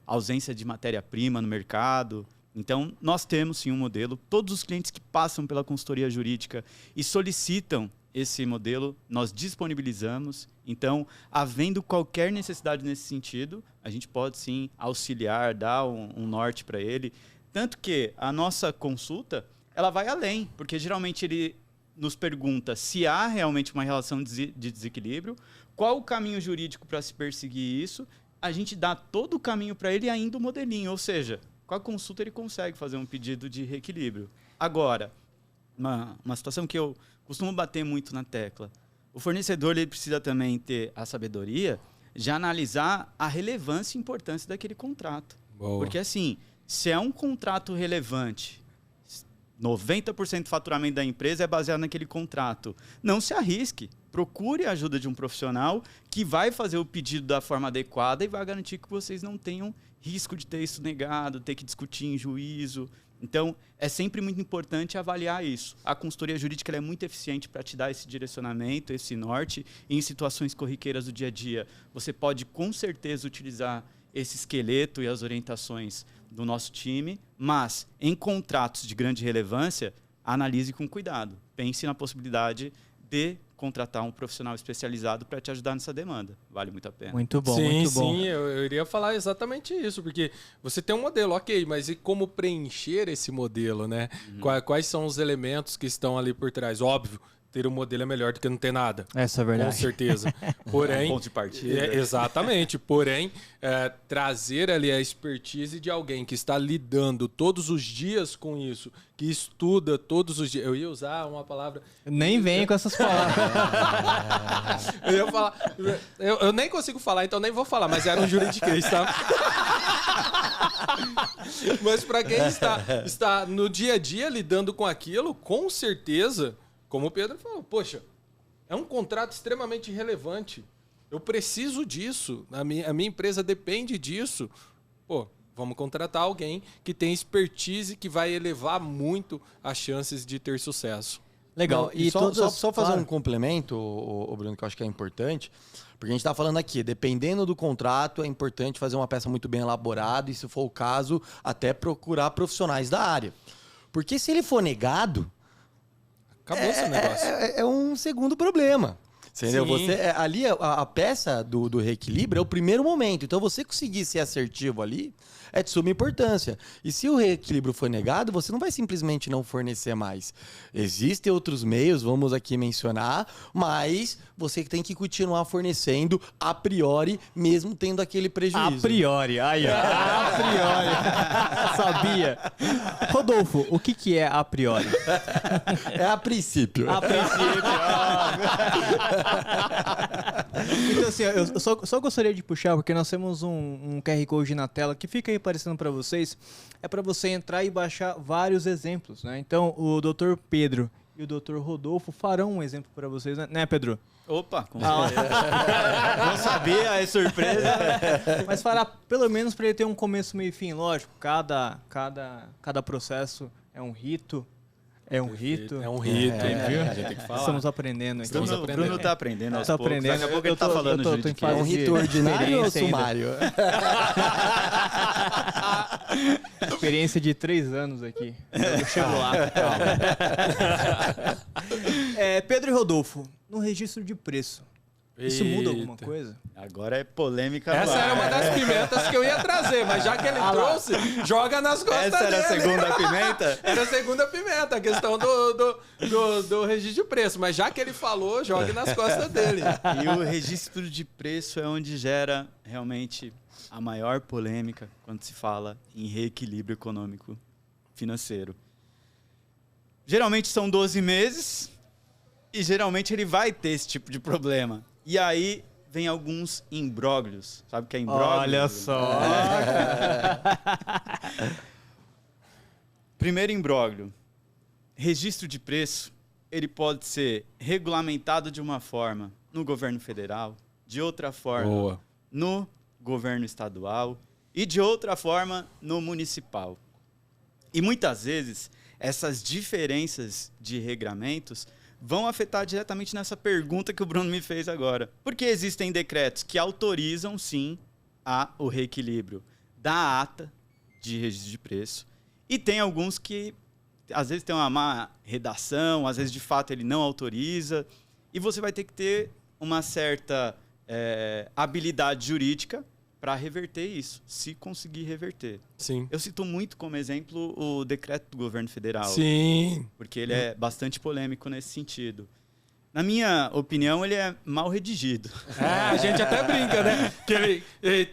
ausência de matéria-prima no mercado. Então, nós temos sim um modelo. Todos os clientes que passam pela consultoria jurídica e solicitam esse modelo, nós disponibilizamos. Então, havendo qualquer necessidade nesse sentido, a gente pode sim auxiliar, dar um norte para ele. Tanto que a nossa consulta, ela vai além, porque geralmente ele nos pergunta se há realmente uma relação de desequilíbrio, qual o caminho jurídico para se perseguir isso, a gente dá todo o caminho para ele e ainda o modelinho, ou seja, com a consulta ele consegue fazer um pedido de reequilíbrio. Agora, uma situação que eu costumo bater muito na tecla, o fornecedor ele precisa também ter a sabedoria de analisar a relevância e importância daquele contrato. Boa. Porque assim, se é um contrato relevante, 90% do faturamento da empresa é baseado naquele contrato, não se arrisque. Procure a ajuda de um profissional que vai fazer o pedido da forma adequada e vai garantir que vocês não tenham risco de ter isso negado, ter que discutir em juízo. Então, é sempre muito importante avaliar isso. A consultoria jurídica ela é muito eficiente para te dar esse direcionamento, esse norte. E em situações corriqueiras do dia a dia, você pode, com certeza, utilizar esse esqueleto e as orientações do nosso time, mas em contratos de grande relevância, analise com cuidado. Pense na possibilidade de contratar um profissional especializado para te ajudar nessa demanda. Vale muito a pena. Muito bom, Sim, muito bom. sim, eu iria falar exatamente isso, porque você tem um modelo, ok, mas e como preencher esse modelo, né? Quais são os elementos que estão ali por trás? Óbvio, ter um modelo é melhor do que não ter nada. Essa é verdade. Com certeza. Porém, ponto de partida. Exatamente. Porém, trazer ali a expertise de alguém que está lidando todos os dias com isso, que estuda todos os dias. Eu ia usar uma palavra... Nem venha com essas palavras. Eu ia falar... Eu nem consigo falar, então nem vou falar, mas era um juridiquês, tá? Mas para quem está no dia a dia lidando com aquilo, com certeza... Como o Pedro falou, poxa, é um contrato extremamente relevante. Eu preciso disso. A minha empresa depende disso. Pô, vamos contratar alguém que tem expertise que vai elevar muito as chances de ter sucesso. Legal. Não, e só fazer um complemento, o Bruno, que eu acho que é importante. Porque a gente está falando aqui, dependendo do contrato, é importante fazer uma peça muito bem elaborada e, se for o caso, até procurar profissionais da área. Porque se ele for negado... Acabou esse negócio. É um segundo problema. Entendeu? Sim. Ali a peça do reequilíbrio é o primeiro momento. Então, você conseguir ser assertivo ali é de suma importância. E se o reequilíbrio for negado, você não vai simplesmente não fornecer mais. Existem outros meios, vamos aqui mencionar, mas você tem que continuar fornecendo a priori, mesmo tendo aquele prejuízo. A priori. Aí, ó. A priori. Sabia. Rodolfo, o que é a priori? É a princípio. A princípio. Então, assim, eu só gostaria de puxar, porque nós temos um QR Code na tela que fica aí aparecendo para vocês. É para você entrar e baixar vários exemplos, né? Então, o Dr. Pedro e o Dr. Rodolfo farão um exemplo para vocês, né, Pedro? Opa, com certeza. Não sabia, é surpresa. Mas fará pelo menos para ele ter um começo, meio e fim. Lógico, cada processo é um rito. É um rito. É um rito, viu? A gente tem que falar. Estamos aprendendo aqui. O Bruno tá aprendendo aos poucos. Aprendendo. Daqui a pouco ele tá falando eu tô em juridiquês. fase É um rito ordinário ou experiência ainda. sumário? Experiência de 3 anos aqui. Eu chego lá. Pedro e Rodolfo, no registro de preço, isso muda alguma Eita. coisa? Agora é polêmica. no Essa ar. era uma das pimentas que eu ia trazer, mas já que ele trouxe, joga nas costas Essa era a dele. segunda pimenta? Era a segunda pimenta, a questão do registro de preço. Mas já que ele falou, joga nas costas dele. E o registro de preço é onde gera realmente a maior polêmica quando se fala em reequilíbrio econômico financeiro. Geralmente são 12 meses e geralmente ele vai ter esse tipo de problema. E aí vem alguns imbróglios. Sabe o que é imbróglio? Olha só. Primeiro imbróglio. Registro de preço, ele pode ser regulamentado de uma forma no governo federal, de outra forma Boa. no governo estadual e de outra forma no municipal. E muitas vezes essas diferenças de regramentos vão afetar diretamente nessa pergunta que o Bruno me fez agora. Porque existem decretos que autorizam, sim, o reequilíbrio da ata de registro de preço. E tem alguns que, às vezes, tem uma má redação, às vezes, de fato, ele não autoriza. E você vai ter que ter uma certa habilidade jurídica para reverter isso, se conseguir reverter. Sim. Eu cito muito como exemplo o decreto do governo federal. Sim. Porque ele é bastante polêmico nesse sentido. Na minha opinião, ele é mal redigido. A gente até brinca, né? Que ele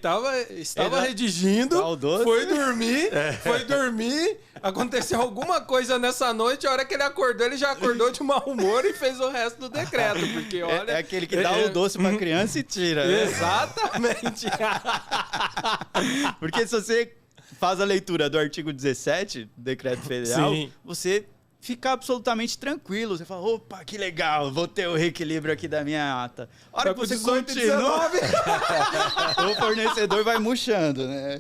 estava redigindo, Saudoso. foi dormir, aconteceu alguma coisa nessa noite, a hora que ele acordou, ele já acordou de mau humor e fez o resto do decreto, porque olha... É aquele que dá o doce pra criança e tira. Né? Exatamente. Porque se você faz a leitura do artigo 17 do decreto federal, Sim. você fica absolutamente tranquilo. Você fala, opa, que legal, vou ter o reequilíbrio aqui da minha ata. A hora que você 18 e continua, o fornecedor vai murchando, né?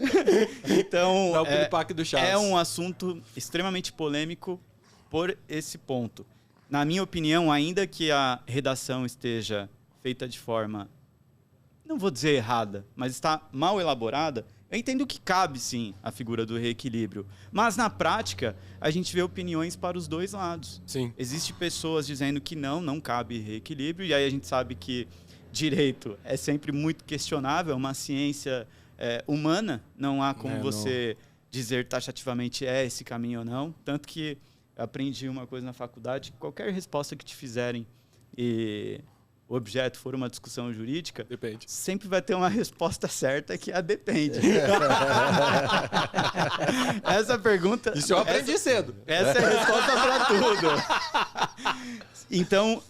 Então, Dá o piripaque do Chaves. é um assunto extremamente polêmico por esse ponto. Na minha opinião, ainda que a redação esteja feita de forma, não vou dizer errada, mas está mal elaborada, eu entendo que cabe, sim, a figura do reequilíbrio. Mas, na prática, a gente vê opiniões para os dois lados. Sim. Existem pessoas dizendo que não cabe reequilíbrio, e aí a gente sabe que direito é sempre muito questionável, é uma ciência humana, não há como você dizer taxativamente esse caminho ou não. Tanto que eu aprendi uma coisa na faculdade, qualquer resposta que te fizerem e o objeto for uma discussão jurídica, Depende. sempre vai ter uma resposta certa que a depende. Essa pergunta... Isso eu aprendi cedo. Essa é a resposta para tudo. Então,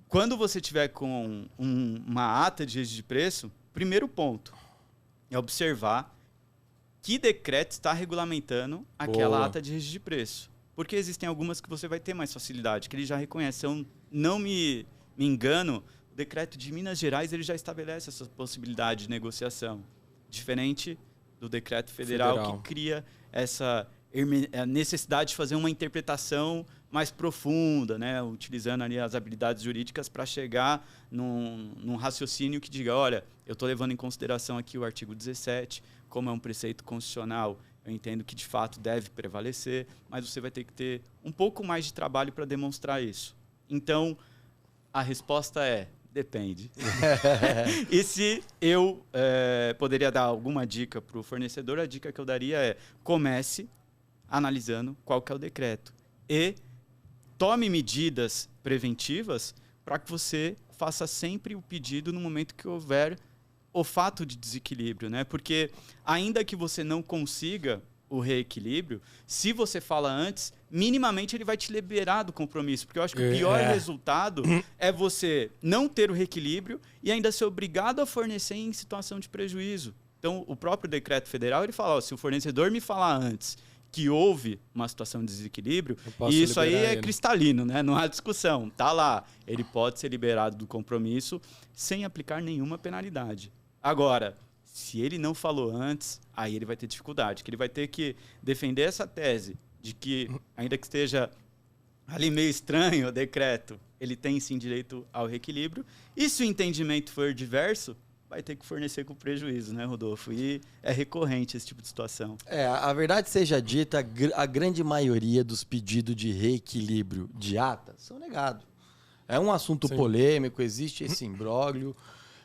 quando você tiver com uma ata de registro de preço, primeiro ponto é observar que decreto está regulamentando aquela Boa. ata de registro de preço. Porque existem algumas que você vai ter mais facilidade, que ele já reconhece. Eu não me engano, o decreto de Minas Gerais ele já estabelece essa possibilidade de negociação. Diferente do decreto federal. Que cria essa necessidade de fazer uma interpretação mais profunda, né? Utilizando ali as habilidades jurídicas para chegar num raciocínio que diga, olha, eu estou levando em consideração aqui o artigo 17, como é um preceito constitucional, eu entendo que de fato deve prevalecer, mas você vai ter que ter um pouco mais de trabalho para demonstrar isso. Então, a resposta é, depende. E se eu poderia dar alguma dica para o fornecedor, a dica que eu daria é, comece analisando qual que é o decreto e tome medidas preventivas para que você faça sempre o pedido no momento que houver o fato de desequilíbrio, né? Porque ainda que você não consiga o reequilíbrio, se você fala antes, minimamente ele vai te liberar do compromisso, porque eu acho que o pior resultado é você não ter o reequilíbrio e ainda ser obrigado a fornecer em situação de prejuízo. Então, o próprio decreto federal, ele fala, ó, se o fornecedor me falar antes que houve uma situação de desequilíbrio, e isso aí é cristalino, né? Não há discussão, tá lá. Ele pode ser liberado do compromisso sem aplicar nenhuma penalidade. Agora, se ele não falou antes, aí ele vai ter dificuldade, que ele vai ter que defender essa tese de que, ainda que esteja ali meio estranho o decreto, ele tem sim direito ao reequilíbrio. E se o entendimento for diverso, vai ter que fornecer com prejuízo, né, Rodolfo? E é recorrente esse tipo de situação. A verdade seja dita, a grande maioria dos pedidos de reequilíbrio de ata são negados. É um assunto polêmico, existe esse imbróglio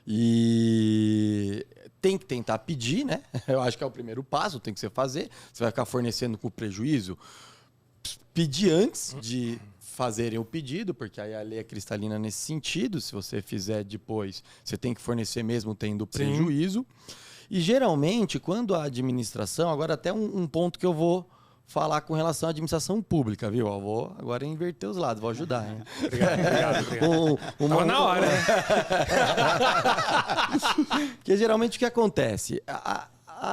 e tem que tentar pedir, né? Eu acho que é o primeiro passo, tem que você fazer. Você vai ficar fornecendo com prejuízo. Pedir antes de fazerem o pedido, porque aí a lei é cristalina nesse sentido. Se você fizer depois, você tem que fornecer mesmo tendo prejuízo. E geralmente, quando a administração... Agora até um ponto que eu vou falar com relação à administração pública, viu? Eu vou agora inverter os lados, vou ajudar. Hein? Obrigado. Tava na hora. Porque geralmente o que acontece? A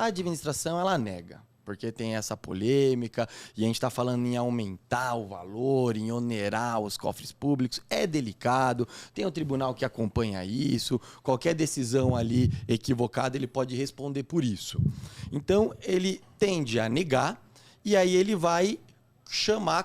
administração, ela nega. Porque tem essa polêmica e a gente está falando em aumentar o valor, em onerar os cofres públicos. É delicado, tem um tribunal que acompanha isso. Qualquer decisão ali equivocada, ele pode responder por isso. Então, ele tende a negar e aí ele vai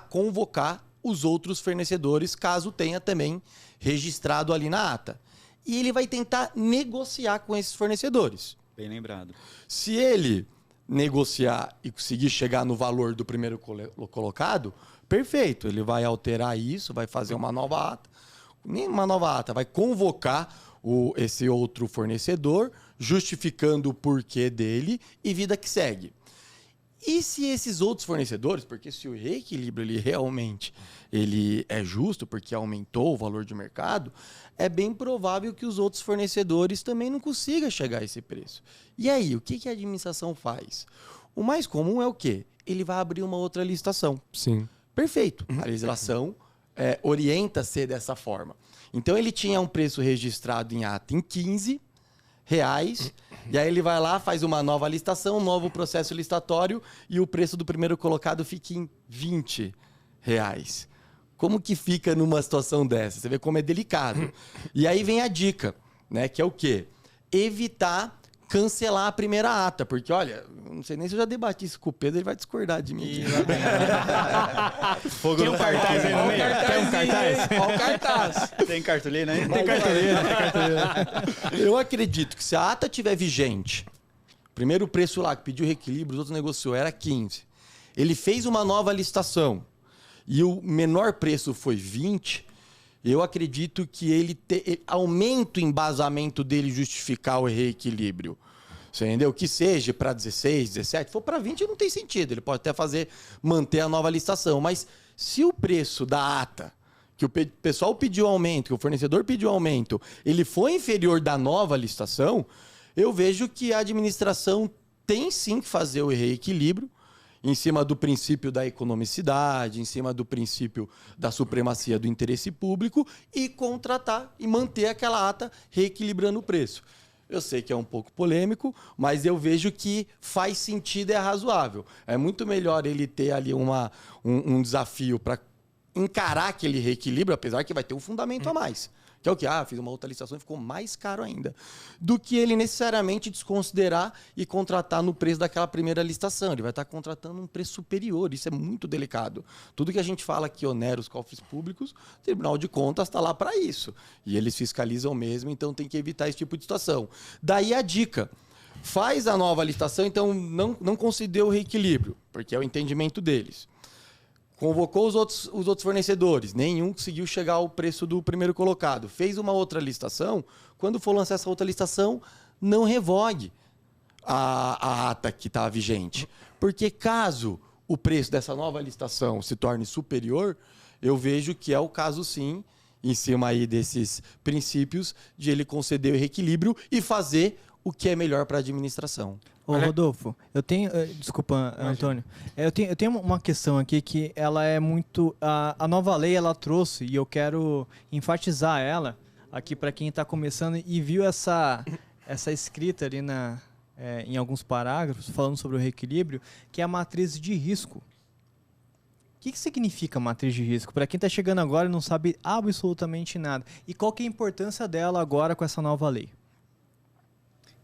convocar os outros fornecedores, caso tenha também registrado ali na ata. E ele vai tentar negociar com esses fornecedores. Bem lembrado. Se ele negociar e conseguir chegar no valor do primeiro colocado, perfeito. Ele vai alterar isso, vai fazer uma nova ata. Nem uma nova ata, vai convocar esse outro fornecedor, justificando o porquê dele e vida que segue. E se esses outros fornecedores, porque se o reequilíbrio ele é justo, porque aumentou o valor de mercado, é bem provável que os outros fornecedores também não consigam chegar a esse preço. E aí, o que a administração faz? O mais comum é o quê? Ele vai abrir uma outra licitação. Sim. Perfeito. A legislação orienta-se dessa forma. Então, ele tinha um preço registrado em ata em R$15, e aí ele vai lá, faz uma nova licitação, um novo processo licitatório e o preço do primeiro colocado fica em R$20. Como que fica numa situação dessa? Você vê como é delicado. E aí vem a dica, né? Que é o quê? Evitar cancelar a primeira ata. Porque, olha, não sei nem se eu já debati isso com o Pedro, ele vai discordar de mim. Fogo no cartaz aí no meio. Tem um cartaz? Olha o cartaz. Tem cartolina aí? Tem cartolina. Eu acredito que se a ata estiver vigente, o primeiro preço lá que pediu reequilíbrio, os outros negociou, era 15. Ele fez uma nova licitação e o menor preço foi 20, eu acredito que ele aumenta o embasamento dele justificar o reequilíbrio. Você entendeu? Que seja para 16, 17, for para 20 não tem sentido. Ele pode até manter a nova licitação. Mas se o preço da ata, que o pessoal pediu aumento, que o fornecedor pediu aumento, ele for inferior da nova licitação, eu vejo que a administração tem sim que fazer o reequilíbrio, em cima do princípio da economicidade, em cima do princípio da supremacia do interesse público e contratar e manter aquela ata reequilibrando o preço. Eu sei que é um pouco polêmico, mas eu vejo que faz sentido e é razoável. É muito melhor ele ter ali um desafio para encarar aquele reequilíbrio, apesar que vai ter um fundamento a mais. Que é o que? Fiz uma outra licitação e ficou mais caro ainda. Do que ele necessariamente desconsiderar e contratar no preço daquela primeira licitação. Ele vai estar contratando um preço superior. Isso é muito delicado. Tudo que a gente fala que onera os cofres públicos, o Tribunal de Contas está lá para isso. E eles fiscalizam mesmo, então tem que evitar esse tipo de situação. Daí a dica. Faz a nova licitação, então não considera o reequilíbrio, porque é o entendimento deles. Convocou os outros fornecedores, nenhum conseguiu chegar ao preço do primeiro colocado. Fez uma outra licitação, quando for lançar essa outra licitação, não revogue a ata que está vigente. Porque caso o preço dessa nova licitação se torne superior, eu vejo que é o caso sim, em cima aí desses princípios, de ele conceder o reequilíbrio e fazer o que é melhor para a administração. Ô, Rodolfo, eu tenho... desculpa, Antônio. Eu tenho uma questão aqui que ela é muito... A nova lei, ela trouxe, e eu quero enfatizar ela aqui para quem está começando e viu essa escrita ali em alguns parágrafos, falando sobre o reequilíbrio, que é a matriz de risco. O que significa matriz de risco? Para quem está chegando agora e não sabe absolutamente nada. E qual que é a importância dela agora com essa nova lei?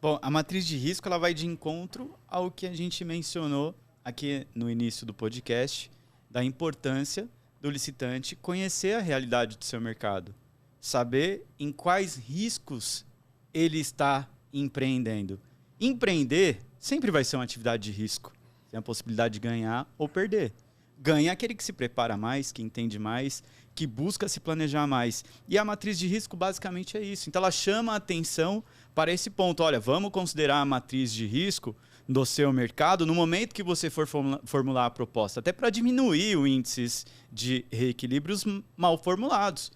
Bom, a matriz de risco ela vai de encontro ao que a gente mencionou aqui no início do podcast, da importância do licitante conhecer a realidade do seu mercado, saber em quais riscos ele está empreendendo. Empreender sempre vai ser uma atividade de risco. Tem a possibilidade de ganhar ou perder. Ganha aquele que se prepara mais, que entende mais, que busca se planejar mais. E a matriz de risco basicamente é isso. Então ela chama a atenção para esse ponto. Olha, vamos considerar a matriz de risco do seu mercado no momento que você for formular a proposta, até para diminuir o índice de reequilíbrios mal formulados.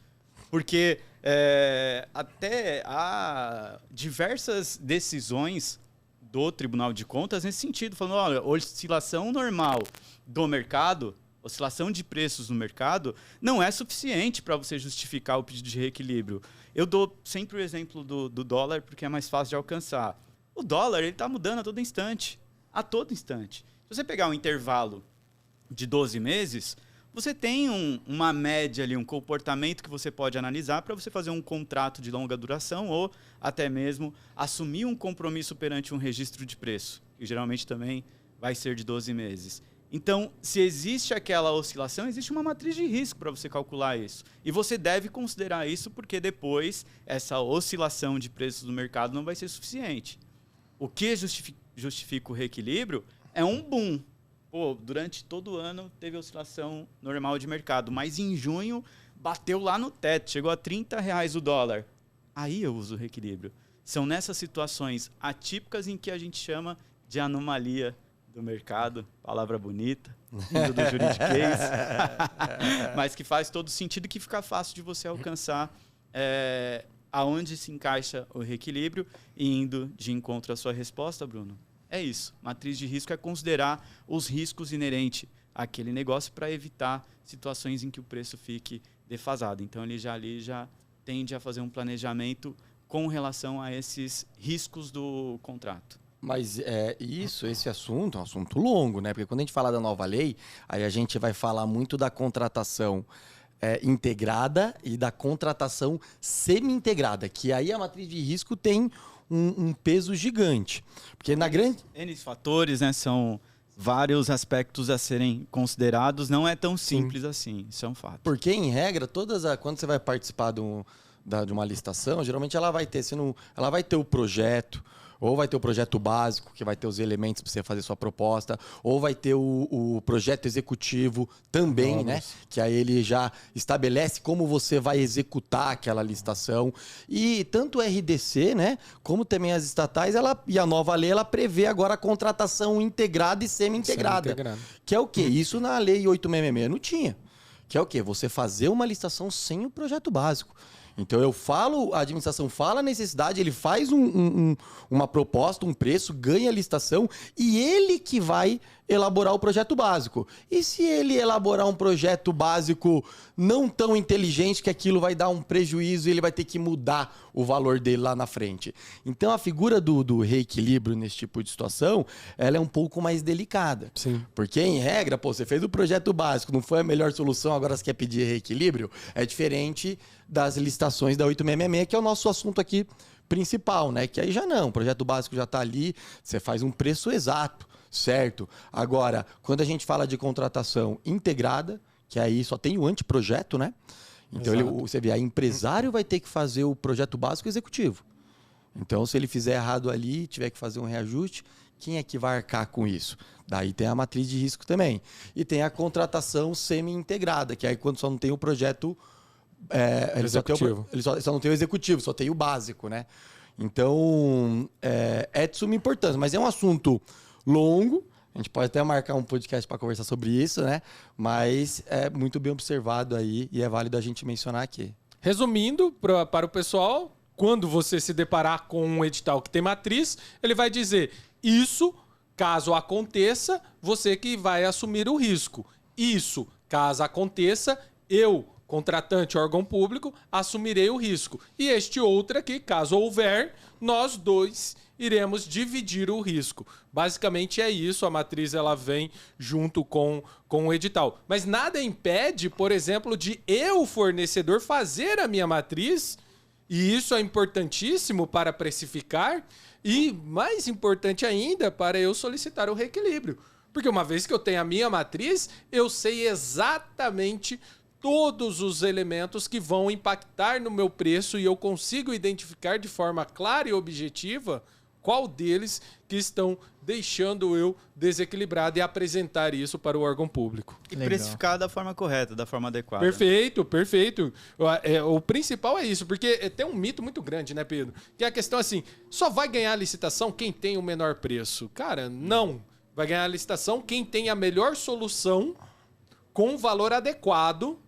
Porque até há diversas decisões do Tribunal de Contas nesse sentido, falando, olha, oscilação normal do mercado, oscilação de preços no mercado, não é suficiente para você justificar o pedido de reequilíbrio. Eu dou sempre o exemplo do dólar, porque é mais fácil de alcançar. O dólar está mudando a todo instante. A todo instante. Se você pegar um intervalo de 12 meses, você tem uma média ali, um comportamento que você pode analisar para você fazer um contrato de longa duração ou até mesmo assumir um compromisso perante um registro de preço, que geralmente também vai ser de 12 meses. Então, se existe aquela oscilação, existe uma matriz de risco para você calcular isso. E você deve considerar isso porque depois essa oscilação de preços no mercado não vai ser suficiente. O que justifica o reequilíbrio é um boom. Pô, durante todo o ano teve oscilação normal de mercado, mas em junho bateu lá no teto, chegou a R$30 o dólar. Aí eu uso o reequilíbrio. São nessas situações atípicas em que a gente chama de anomalia do mercado, palavra bonita, vindo do juridiquês, mas que faz todo sentido e que fica fácil de você alcançar aonde se encaixa o reequilíbrio e indo de encontro à sua resposta, Bruno. É isso. Matriz de risco é considerar os riscos inerentes àquele negócio para evitar situações em que o preço fique defasado. Então, ele já tende a fazer um planejamento com relação a esses riscos do contrato. Mas esse assunto é um assunto longo, né? Porque quando a gente fala da nova lei, aí a gente vai falar muito da contratação integrada e da contratação semi-integrada, que aí a matriz de risco tem um peso gigante. Porque na grande... N fatores, né? São vários aspectos a serem considerados. Não é tão simples assim. Isso é um fato. Porque, em regra, quando você vai participar de uma licitação, geralmente ela vai ter, ela vai ter o projeto, ou vai ter o projeto básico, que vai ter os elementos para você fazer sua proposta, ou vai ter o projeto executivo também, né? Que aí ele já estabelece como você vai executar aquela licitação. E tanto o RDC, né, como também as estatais, e a nova lei, ela prevê agora a contratação integrada e semi-integrada. Que é o quê? Isso na lei 866 não tinha. Que é o quê? Você fazer uma licitação sem o projeto básico. Então a administração fala a necessidade, ele faz uma proposta, um preço, ganha a licitação e ele que vai elaborar o projeto básico. E se ele elaborar um projeto básico não tão inteligente que aquilo vai dar um prejuízo e ele vai ter que mudar o valor dele lá na frente? Então a figura do reequilíbrio nesse tipo de situação, ela é um pouco mais delicada. Sim. Porque em regra, você fez o projeto básico, não foi a melhor solução, agora você quer pedir reequilíbrio, é diferente das licitações da 866, que é o nosso assunto aqui principal, né? Que aí já não, o projeto básico já está ali, você faz um preço exato, certo? Agora, quando a gente fala de contratação integrada, que aí só tem o anteprojeto, né? Então você vê, a empresário vai ter que fazer o projeto básico executivo. Então, se ele fizer errado ali, tiver que fazer um reajuste, quem é que vai arcar com isso? Daí tem a matriz de risco também. E tem a contratação semi-integrada, que aí quando só não tem o projeto... ele só não tem o executivo, só tem o básico, né? Então, é de suma importância. Mas é um assunto longo, a gente pode até marcar um podcast para conversar sobre isso, né? Mas é muito bem observado aí e é válido a gente mencionar aqui. Resumindo, para o pessoal, quando você se deparar com um edital que tem matriz, ele vai dizer isso, caso aconteça, você que vai assumir o risco. Isso, caso aconteça, eu, contratante, órgão público, assumirei o risco. E este outro aqui, caso houver, nós dois iremos dividir o risco. Basicamente é isso, a matriz ela vem junto com o edital. Mas nada impede, por exemplo, de eu, fornecedor, fazer a minha matriz, e isso é importantíssimo para precificar, e mais importante ainda, para eu solicitar o reequilíbrio. Porque uma vez que eu tenho a minha matriz, eu sei exatamente todos os elementos que vão impactar no meu preço e eu consigo identificar de forma clara e objetiva qual deles que estão deixando eu desequilibrado e apresentar isso para o órgão público. E Legal. precificar da forma correta, da forma adequada. Perfeito, perfeito. O principal é isso, porque tem um mito muito grande, né, Pedro? Que é a questão assim, só vai ganhar a licitação quem tem o menor preço. Cara, não. Vai ganhar a licitação quem tem a melhor solução com valor adequado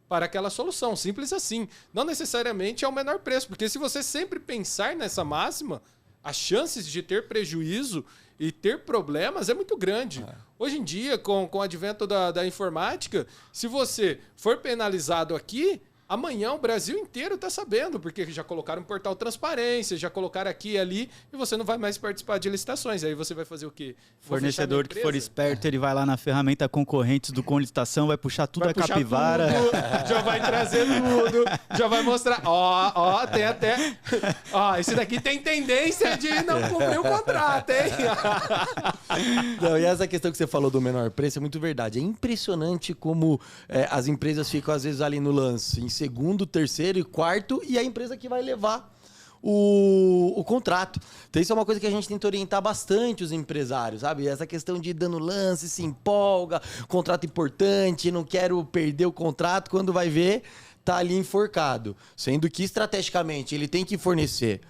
para aquela solução. Simples assim. Não necessariamente é o menor preço, porque se você sempre pensar nessa máxima, as chances de ter prejuízo e ter problemas é muito grande. Hoje em dia, com o advento da informática, se você for penalizado aqui, amanhã o Brasil inteiro está sabendo, porque já colocaram um portal transparência, já colocaram aqui e ali, e você não vai mais participar de licitações. Aí você vai fazer o quê? Vou fechar minha Fornecedor que for empresa? esperto, ele vai lá na ferramenta concorrentes do Com Licitação, vai puxar tudo Vai a puxar capivara. tudo, já vai trazer tudo, já vai mostrar, ó, tem até, ó, esse daqui tem tendência de não cumprir o contrato, hein? Não, e essa questão que você falou do menor preço é muito verdade. É impressionante como as empresas ficam, às vezes, ali no lance, em segundo, terceiro e quarto, e a empresa que vai levar o contrato. Então isso é uma coisa que a gente tenta orientar bastante os empresários, sabe? Essa questão de ir dando lance, se empolga, contrato importante, não quero perder o contrato, quando vai ver, tá ali enforcado. Sendo que, estrategicamente, ele tem que fornecer,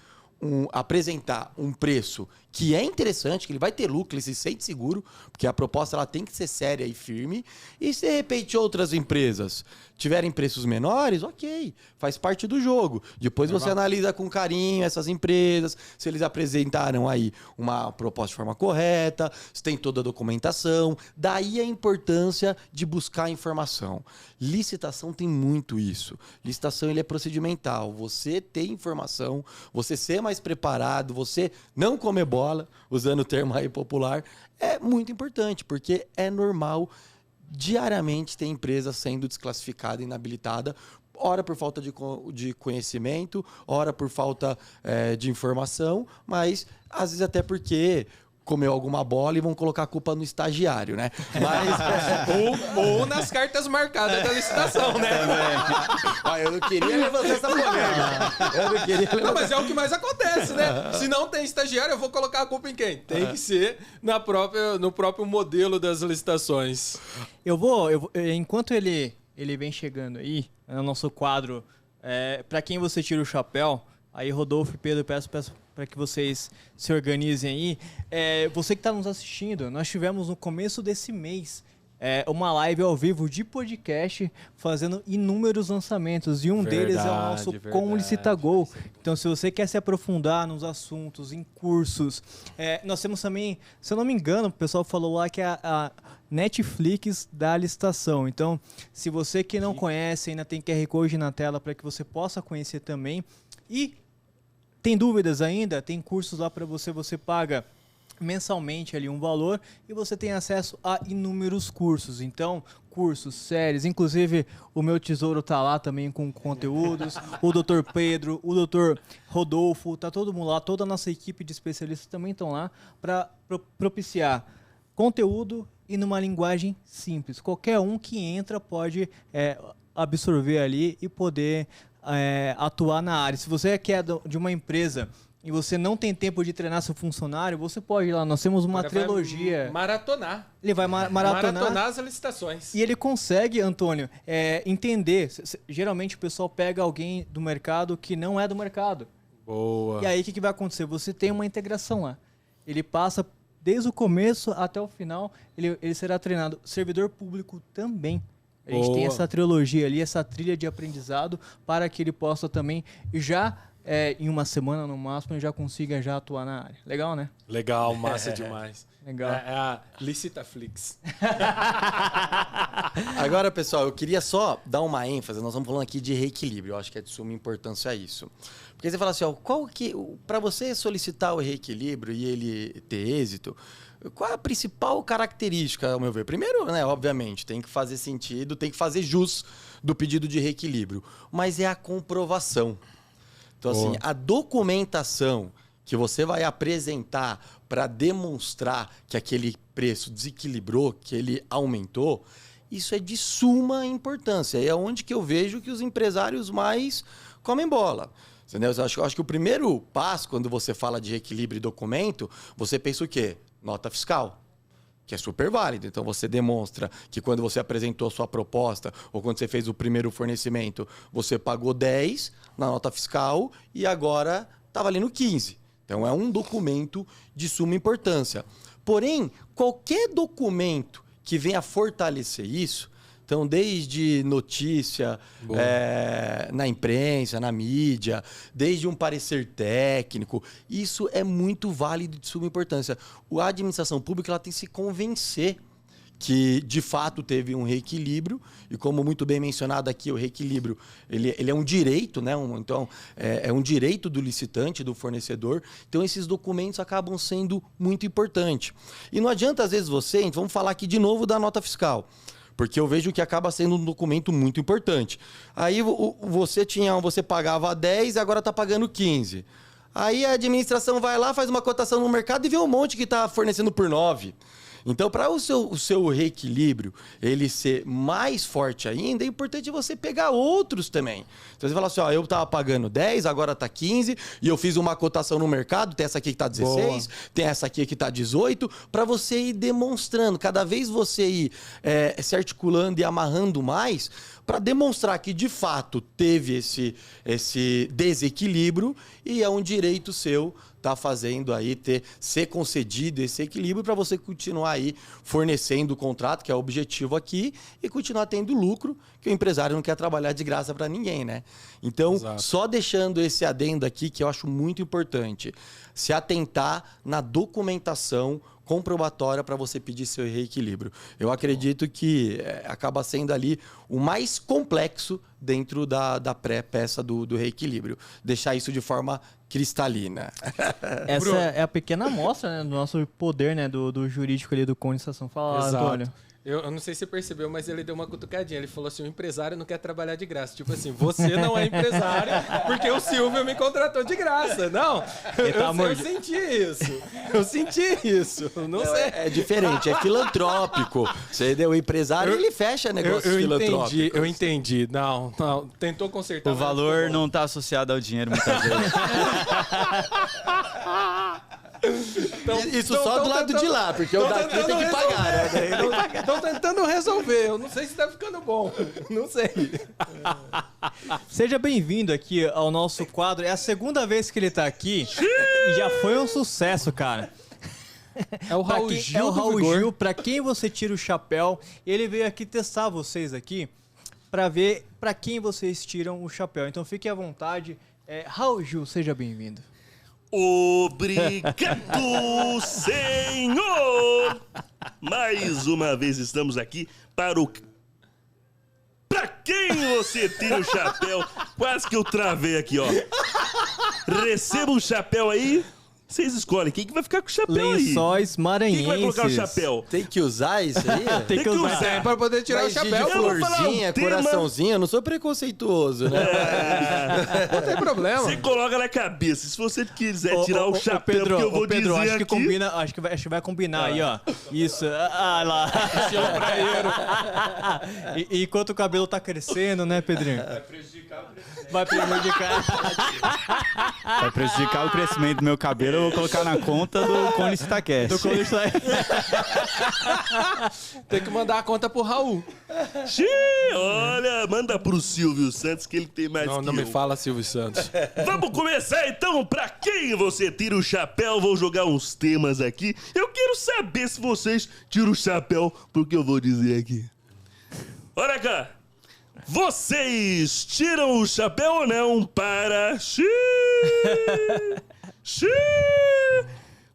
apresentar um preço que é interessante, que ele vai ter lucro, ele se sente seguro, porque a proposta ela tem que ser séria e firme. E se de repente outras empresas tiverem preços menores, ok, faz parte do jogo. Depois você analisa com carinho essas empresas, se eles apresentaram aí uma proposta de forma correta, se tem toda a documentação. Daí a importância de buscar informação. Licitação tem muito isso. Licitação ele é procedimental. Você ter informação, você ser mais preparado, você não comer bola, usando o termo aí popular, é muito importante, porque é normal diariamente ter empresa sendo desclassificada, inabilitada, ora por falta de conhecimento, ora por falta de informação, mas às vezes até porque comeu alguma bola e vão colocar a culpa no estagiário, né? Mas... ou nas cartas marcadas da licitação, né? eu não queria levantar essa polêmica. Eu não queria levantar. Não, mas é o que mais acontece, né? Se não tem estagiário, eu vou colocar a culpa em quem? Tem que ser no próprio modelo das licitações. Eu vou enquanto ele vem chegando aí, no nosso quadro, para quem você tira o chapéu, aí Rodolfo e Pedro, peço para que vocês se organizem aí. Você que está nos assistindo, nós tivemos no começo desse mês uma live ao vivo de podcast fazendo inúmeros lançamentos. E um deles é o nosso Com Licitagol. Então, se você quer se aprofundar nos assuntos, em cursos, nós temos também, se eu não me engano, o pessoal falou lá que é a Netflix da licitação. Então, se você que não conhece, ainda tem QR Code na tela para que você possa conhecer também. E tem dúvidas ainda? Tem cursos lá para você paga mensalmente ali um valor e você tem acesso a inúmeros cursos. Então, cursos, séries, inclusive o meu tesouro tá lá também com conteúdos, o Dr. Pedro, o Dr. Rodolfo, tá todo mundo lá, toda a nossa equipe de especialistas também estão lá para propiciar conteúdo e numa linguagem simples. Qualquer um que entra pode absorver ali e poder atuar na área. Se você quer de uma empresa e você não tem tempo de treinar seu funcionário, você pode ir lá. Nós temos uma trilogia. Maratonar. Ele vai maratonar as licitações. E ele consegue, Antônio, entender. Geralmente o pessoal pega alguém do mercado que não é do mercado. Boa. E aí o que vai acontecer? Você tem uma integração lá. Ele passa desde o começo até o final. Ele será treinado. Servidor público também. A gente tem essa trilogia ali, essa trilha de aprendizado para que ele possa também já, em uma semana no máximo, já consiga já atuar na área. Legal, né? Legal, massa demais. Legal. É a Licitaflix. Agora, pessoal, eu queria só dar uma ênfase. Nós estamos falando aqui de reequilíbrio. Eu acho que é de suma importância isso. Porque você fala assim, para você solicitar o reequilíbrio e ele ter êxito, qual é a principal característica, ao meu ver? Primeiro, né, obviamente, tem que fazer sentido, tem que fazer jus do pedido de reequilíbrio. Mas é a comprovação. Então, assim, a documentação que você vai apresentar para demonstrar que aquele preço desequilibrou, que ele aumentou, Isso é de suma importância. É onde que eu vejo que os empresários mais comem bola. Entendeu? Eu acho que o primeiro passo, quando você fala de reequilíbrio e documento, você pensa o quê? Nota fiscal. Que é super válido. Então, você demonstra que quando você apresentou a sua proposta ou quando você fez o primeiro fornecimento, você pagou 10 na nota fiscal e agora está valendo 15. Então, é um documento de suma importância. Porém, qualquer documento que venha fortalecer isso, então, desde notícia na imprensa, na mídia, desde um parecer técnico, isso é muito válido de suma importância. A administração pública ela tem que se convencer que, de fato, teve um reequilíbrio. E como muito bem mencionado aqui, o reequilíbrio ele é um direito, né? Então, é um direito do licitante, do fornecedor. Então, esses documentos acabam sendo muito importantes. E não adianta, às vezes, vamos falar aqui de novo da nota fiscal. Porque eu vejo que acaba sendo um documento muito importante. Aí você pagava 10 e agora está pagando 15. Aí a administração vai lá, faz uma cotação no mercado e vê um monte que está fornecendo por 9. Então, para o seu reequilíbrio ele ser mais forte ainda, é importante você pegar outros também. Então, você fala assim, eu estava pagando 10, agora está 15, e eu fiz uma cotação no mercado, tem essa aqui que está 16, tem essa aqui que está 18, para você ir demonstrando, cada vez você ir se articulando e amarrando mais, para demonstrar que, de fato, teve esse desequilíbrio e é um direito seu tá fazendo aí ser concedido esse equilíbrio para você continuar aí fornecendo o contrato, que é o objetivo aqui, e continuar tendo lucro, que o empresário não quer trabalhar de graça para ninguém, né? Então, só deixando esse adendo aqui, que eu acho muito importante, se atentar na documentação comprobatória para você pedir seu reequilíbrio. Eu acredito que acaba sendo ali o mais complexo dentro da pré-peça do reequilíbrio. Deixar isso de forma cristalina. Essa é a pequena amostra, né, do nosso poder, né, do jurídico ali do Conde Estação. Fala, Antônio. Eu não sei se você percebeu, mas ele deu uma cutucadinha. Ele falou assim, o empresário não quer trabalhar de graça. Tipo assim, você não é empresário porque o Silvio me contratou de graça. Não, eu senti isso. Eu senti isso. Não sei. É diferente, é filantrópico. Você deu o empresário, ele fecha negócios filantrópicos. Eu entendi. Não. Tentou consertar. O valor não está associado ao dinheiro muitas vezes. Isso só do lado de lá, porque o daqui tem que pagar, né? Estão tentando resolver. Eu não sei se tá ficando bom. Não sei. Seja bem-vindo aqui ao nosso quadro. É a segunda vez que ele tá aqui e já foi um sucesso, cara. É o Raul Gil. É o Raul Gil, pra quem você tira o chapéu. Ele veio aqui testar vocês aqui pra ver pra quem vocês tiram o chapéu. Então fique à vontade. Raul Gil, seja bem-vindo. Obrigado, Senhor! Mais uma vez estamos aqui para o... Pra quem você tira o chapéu? Quase que eu travei aqui, ó. Receba o chapéu aí. Vocês escolhem quem que vai ficar com o chapéu aí. Lençóis maranhenses. Quem vai colocar o chapéu? Tem que usar isso aí? Tem que usar. Pra poder tirar o chapéu. De florzinha, coraçãozinho. Eu não sou preconceituoso, né? Não tem problema. Você coloca na cabeça. Se você quiser tirar o chapéu, Pedro, porque eu vou Pedro, dizer acho aqui... que combina, acho que vai combinar aí, ó. Isso. Ah lá. E enquanto o cabelo tá crescendo, né, Pedrinho? Vai prejudicar o crescimento. Vai prejudicar o crescimento do meu cabelo, eu vou colocar na conta do Cone Citacast. Tem que mandar a conta pro Raul. Olha, manda pro Silvio Santos que ele tem mais que Não me fala Silvio Santos. Vamos começar então. Pra quem você tira o chapéu? Vou jogar uns temas aqui. Eu quero saber se vocês tiram o chapéu, porque eu vou dizer aqui. Olha cá. Vocês tiram o chapéu ou não para...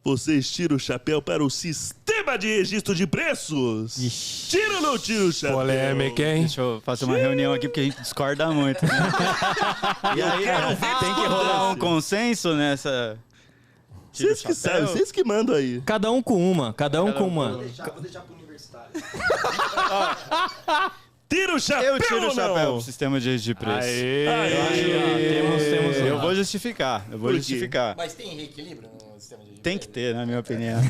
Vocês tiram o chapéu para o sistema de registro de preços? Tira ou não tira o chapéu? Polêmica, hein? Deixa eu fazer uma reunião aqui porque a gente discorda muito. Né? E aí tem que rolar um consenso nessa... Vocês que sabem, vocês que mandam aí. Cada um com uma. Vou deixar pro universitário. Tira o chapéu. Eu tiro o chapéu não? pro sistema de registro de preço. Temos Eu vou justificar. Mas tem reequilíbrio no sistema de... Tem que ter, na minha opinião.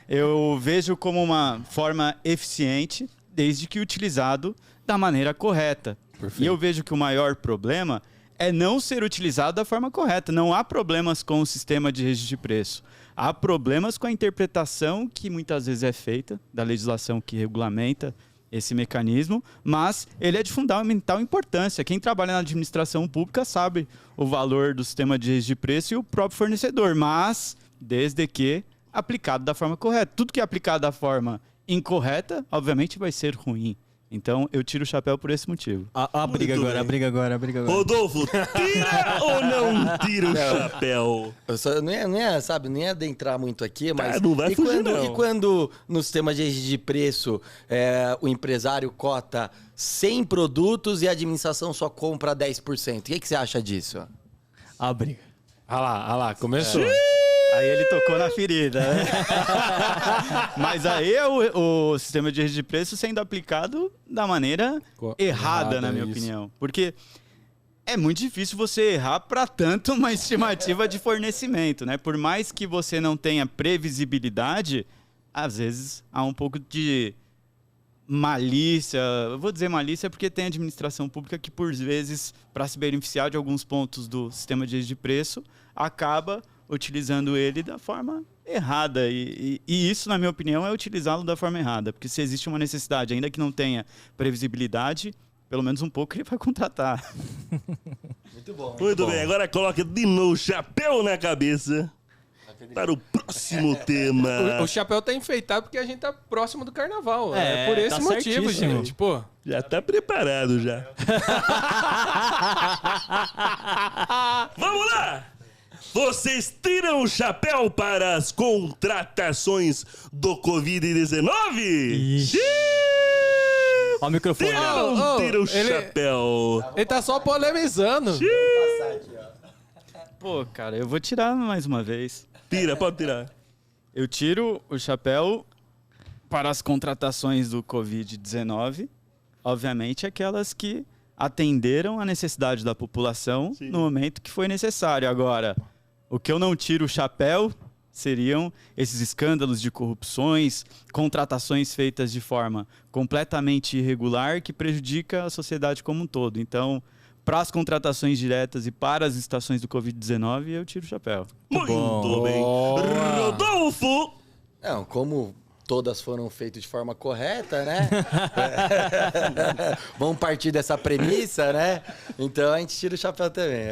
Eu vejo como uma forma eficiente desde que utilizado da maneira correta. E eu vejo que o maior problema é não ser utilizado da forma correta. Não há problemas com o sistema de registro de preço. Há problemas com a interpretação que muitas vezes é feita da legislação que regulamenta esse mecanismo, mas ele é de fundamental importância. Quem trabalha na administração pública sabe o valor do sistema de registro de preço e o próprio fornecedor, mas desde que aplicado da forma correta. Tudo que é aplicado da forma incorreta, obviamente, vai ser ruim. Então, eu tiro o chapéu por esse motivo. A briga Muito agora, bem. a briga agora. Rodolfo, tira ou não tira o chapéu? Eu não ia adentrar muito aqui, mas... não vai fugir, não. E quando no sistema de preço o empresário cota 100 produtos e a administração só compra 10%? O que você acha disso? A briga. Olha lá, começou. Aí ele tocou na ferida, né? Mas aí é o sistema de registro de preço sendo aplicado da maneira errada, na minha opinião. Porque é muito difícil você errar para tanto uma estimativa de fornecimento, né? Por mais que você não tenha previsibilidade, às vezes há um pouco de malícia. Eu vou dizer malícia porque tem administração pública que, por vezes, para se beneficiar de alguns pontos do sistema de registro de preço, acaba utilizando ele da forma errada. E isso, na minha opinião, é utilizá-lo da forma errada. Porque se existe uma necessidade, ainda que não tenha previsibilidade, pelo menos um pouco ele vai contratar. Muito bom. Muito bem, agora coloca de novo o chapéu na cabeça para o próximo tema. O chapéu tá enfeitado porque a gente tá próximo do carnaval. É, É por esse tá motivo, certíssimo. gente. Pô, Já tá preparado já. Vamos lá! Vocês tiram o chapéu para as contratações do Covid-19? Ixi. Ó o microfone. Tira ou Oh, não tira o ele- chapéu? ele tá só polemizando. Pô, cara, eu vou tirar mais uma vez. Tira, pode tirar. Eu tiro o chapéu para as contratações do Covid-19, obviamente aquelas que atenderam a necessidade da população Sim. no momento que foi necessário. Agora, o que eu não tiro o chapéu seriam esses escândalos de corrupções, contratações feitas de forma completamente irregular que prejudica a sociedade como um todo. Então, para as contratações diretas e para as estações do Covid-19, eu tiro o chapéu. Muito bem. Rodolfo! Não, como todas foram feitas de forma correta, né? Vamos partir dessa premissa, né? Então a gente tira o chapéu também.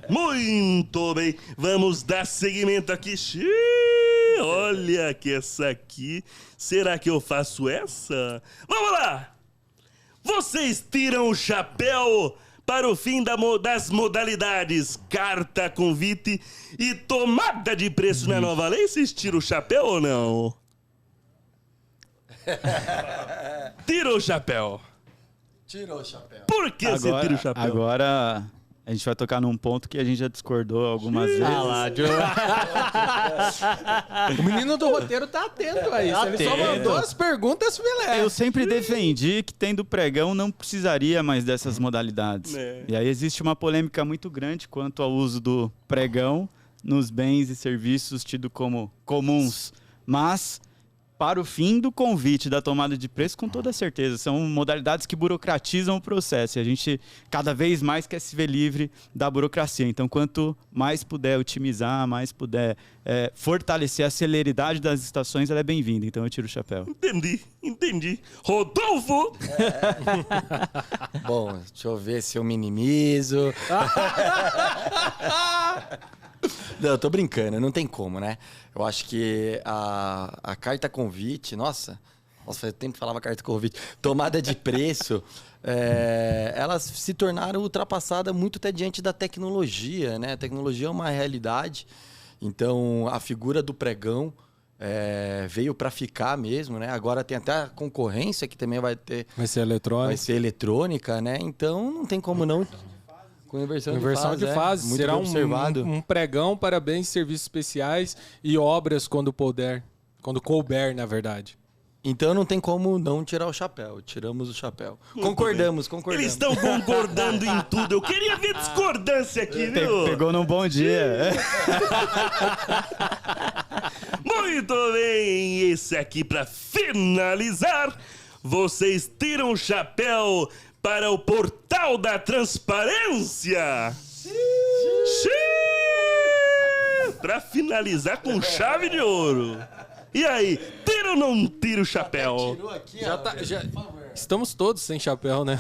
Muito bem, vamos dar seguimento aqui. Xiii, olha que essa aqui. Será que eu faço essa? Vamos lá! Vocês tiram o chapéu para o fim das modalidades carta, convite e tomada de preço na nova lei? Vocês tiram o chapéu ou não? Tira o chapéu. Tirou o chapéu. Por que você tira o chapéu? Agora a gente vai tocar num ponto que a gente já discordou algumas vezes. Ah lá, O menino do roteiro tá atento a isso. Ele só Atento. mandou as perguntas filé. Eu sempre defendi que tendo pregão não precisaria mais dessas modalidades. É. E aí existe uma polêmica muito grande quanto ao uso do pregão nos bens e serviços tidos como comuns. Mas, para o fim do convite da tomada de preço, com toda certeza, são modalidades que burocratizam o processo. E a gente cada vez mais quer se ver livre da burocracia. Então, quanto mais puder otimizar, mais puder fortalecer a celeridade das estações, ela é bem-vinda. Então, eu tiro o chapéu. Entendi. Rodolfo! Bom, deixa eu ver se eu minimizo. Não, eu tô brincando, não tem como, né? Eu acho que a carta convite, nossa, faz tempo que falava carta convite, tomada de preço, elas se tornaram ultrapassadas muito até diante da tecnologia, né? A tecnologia é uma realidade, então a figura do pregão veio para ficar mesmo, né? Agora tem até a concorrência que também vai Vai ser eletrônico. ser eletrônica, né? Então não tem como não. Com inversão de fase. muito Será bem observado. um pregão para bens e serviços especiais e obras quando puder. Quando couber, na verdade. Então não tem como não tirar o chapéu. Tiramos o chapéu. Concordamos. Eles estão concordando em tudo. Eu queria ver discordância aqui, viu? Pegou num bom dia. Muito bem. Esse aqui, pra finalizar, vocês tiram o chapéu para o portal da transparência? Sim! Pra finalizar com chave de ouro. E aí, tira ou não tira o chapéu? Estamos todos sem chapéu, né?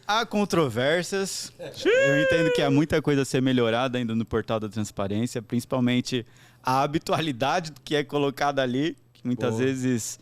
Há controvérsias. Eu entendo que há muita coisa a ser melhorada ainda no portal da transparência, principalmente a habitualidade que é colocada ali, que muitas vezes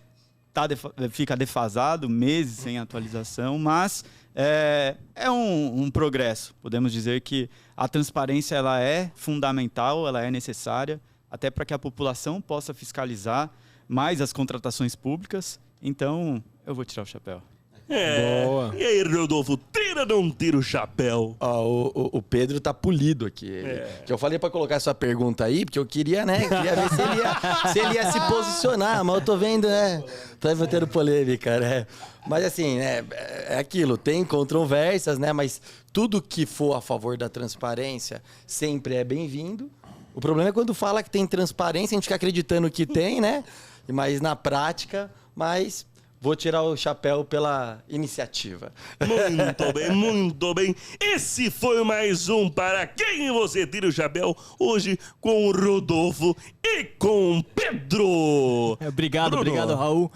fica defasado, meses sem atualização, mas é um progresso. Podemos dizer que a transparência ela é fundamental, ela é necessária, até para que a população possa fiscalizar mais as contratações públicas. Então, eu vou tirar o chapéu. Boa. E aí, Rodolfo, tira ou não tira o chapéu? Ó, o Pedro tá polido aqui. Que eu falei pra colocar essa pergunta aí, porque eu queria, né? Queria ver se ele ia se posicionar, mas eu tô vendo, né? Tá tendo polêmica, né? Mas assim, né? É aquilo, tem controvérsias, né? Mas tudo que for a favor da transparência sempre é bem-vindo. O problema é quando fala que tem transparência, a gente fica acreditando que tem, né? Mas na prática, vou tirar o chapéu pela iniciativa. Muito bem, muito bem. Esse foi mais um Para Quem Você Tira o Chapéu, hoje com o Rodolfo e com o Pedro. Obrigado, Bruno. obrigado, Raul.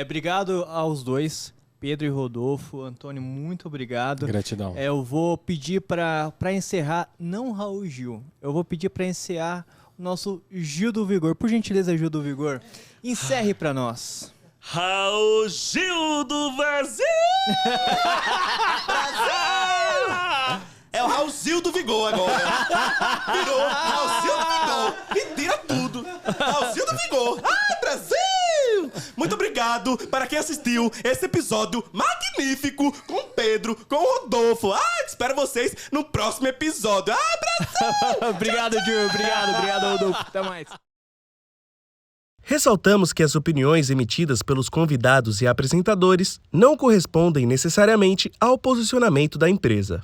Obrigado aos dois, Pedro e Rodolfo. Antônio, muito obrigado. Gratidão. Eu vou pedir para encerrar, não Raul Gil, eu vou pedir para encerrar o nosso Gil do Vigor. Por gentileza, Gil do Vigor, encerre para nós. Raul Gil do Vazio! É o Raulzil do Vigor agora. Virou Raulzil do Vigor. E tira tudo. Raulzil do Vigor. Ah, Brasil! Muito obrigado para quem assistiu esse episódio magnífico com o Pedro, com o Rodolfo. Espero vocês no próximo episódio. Brasil! Obrigado, Gil. Obrigado, Rodolfo. Até mais. Ressaltamos que as opiniões emitidas pelos convidados e apresentadores não correspondem necessariamente ao posicionamento da empresa.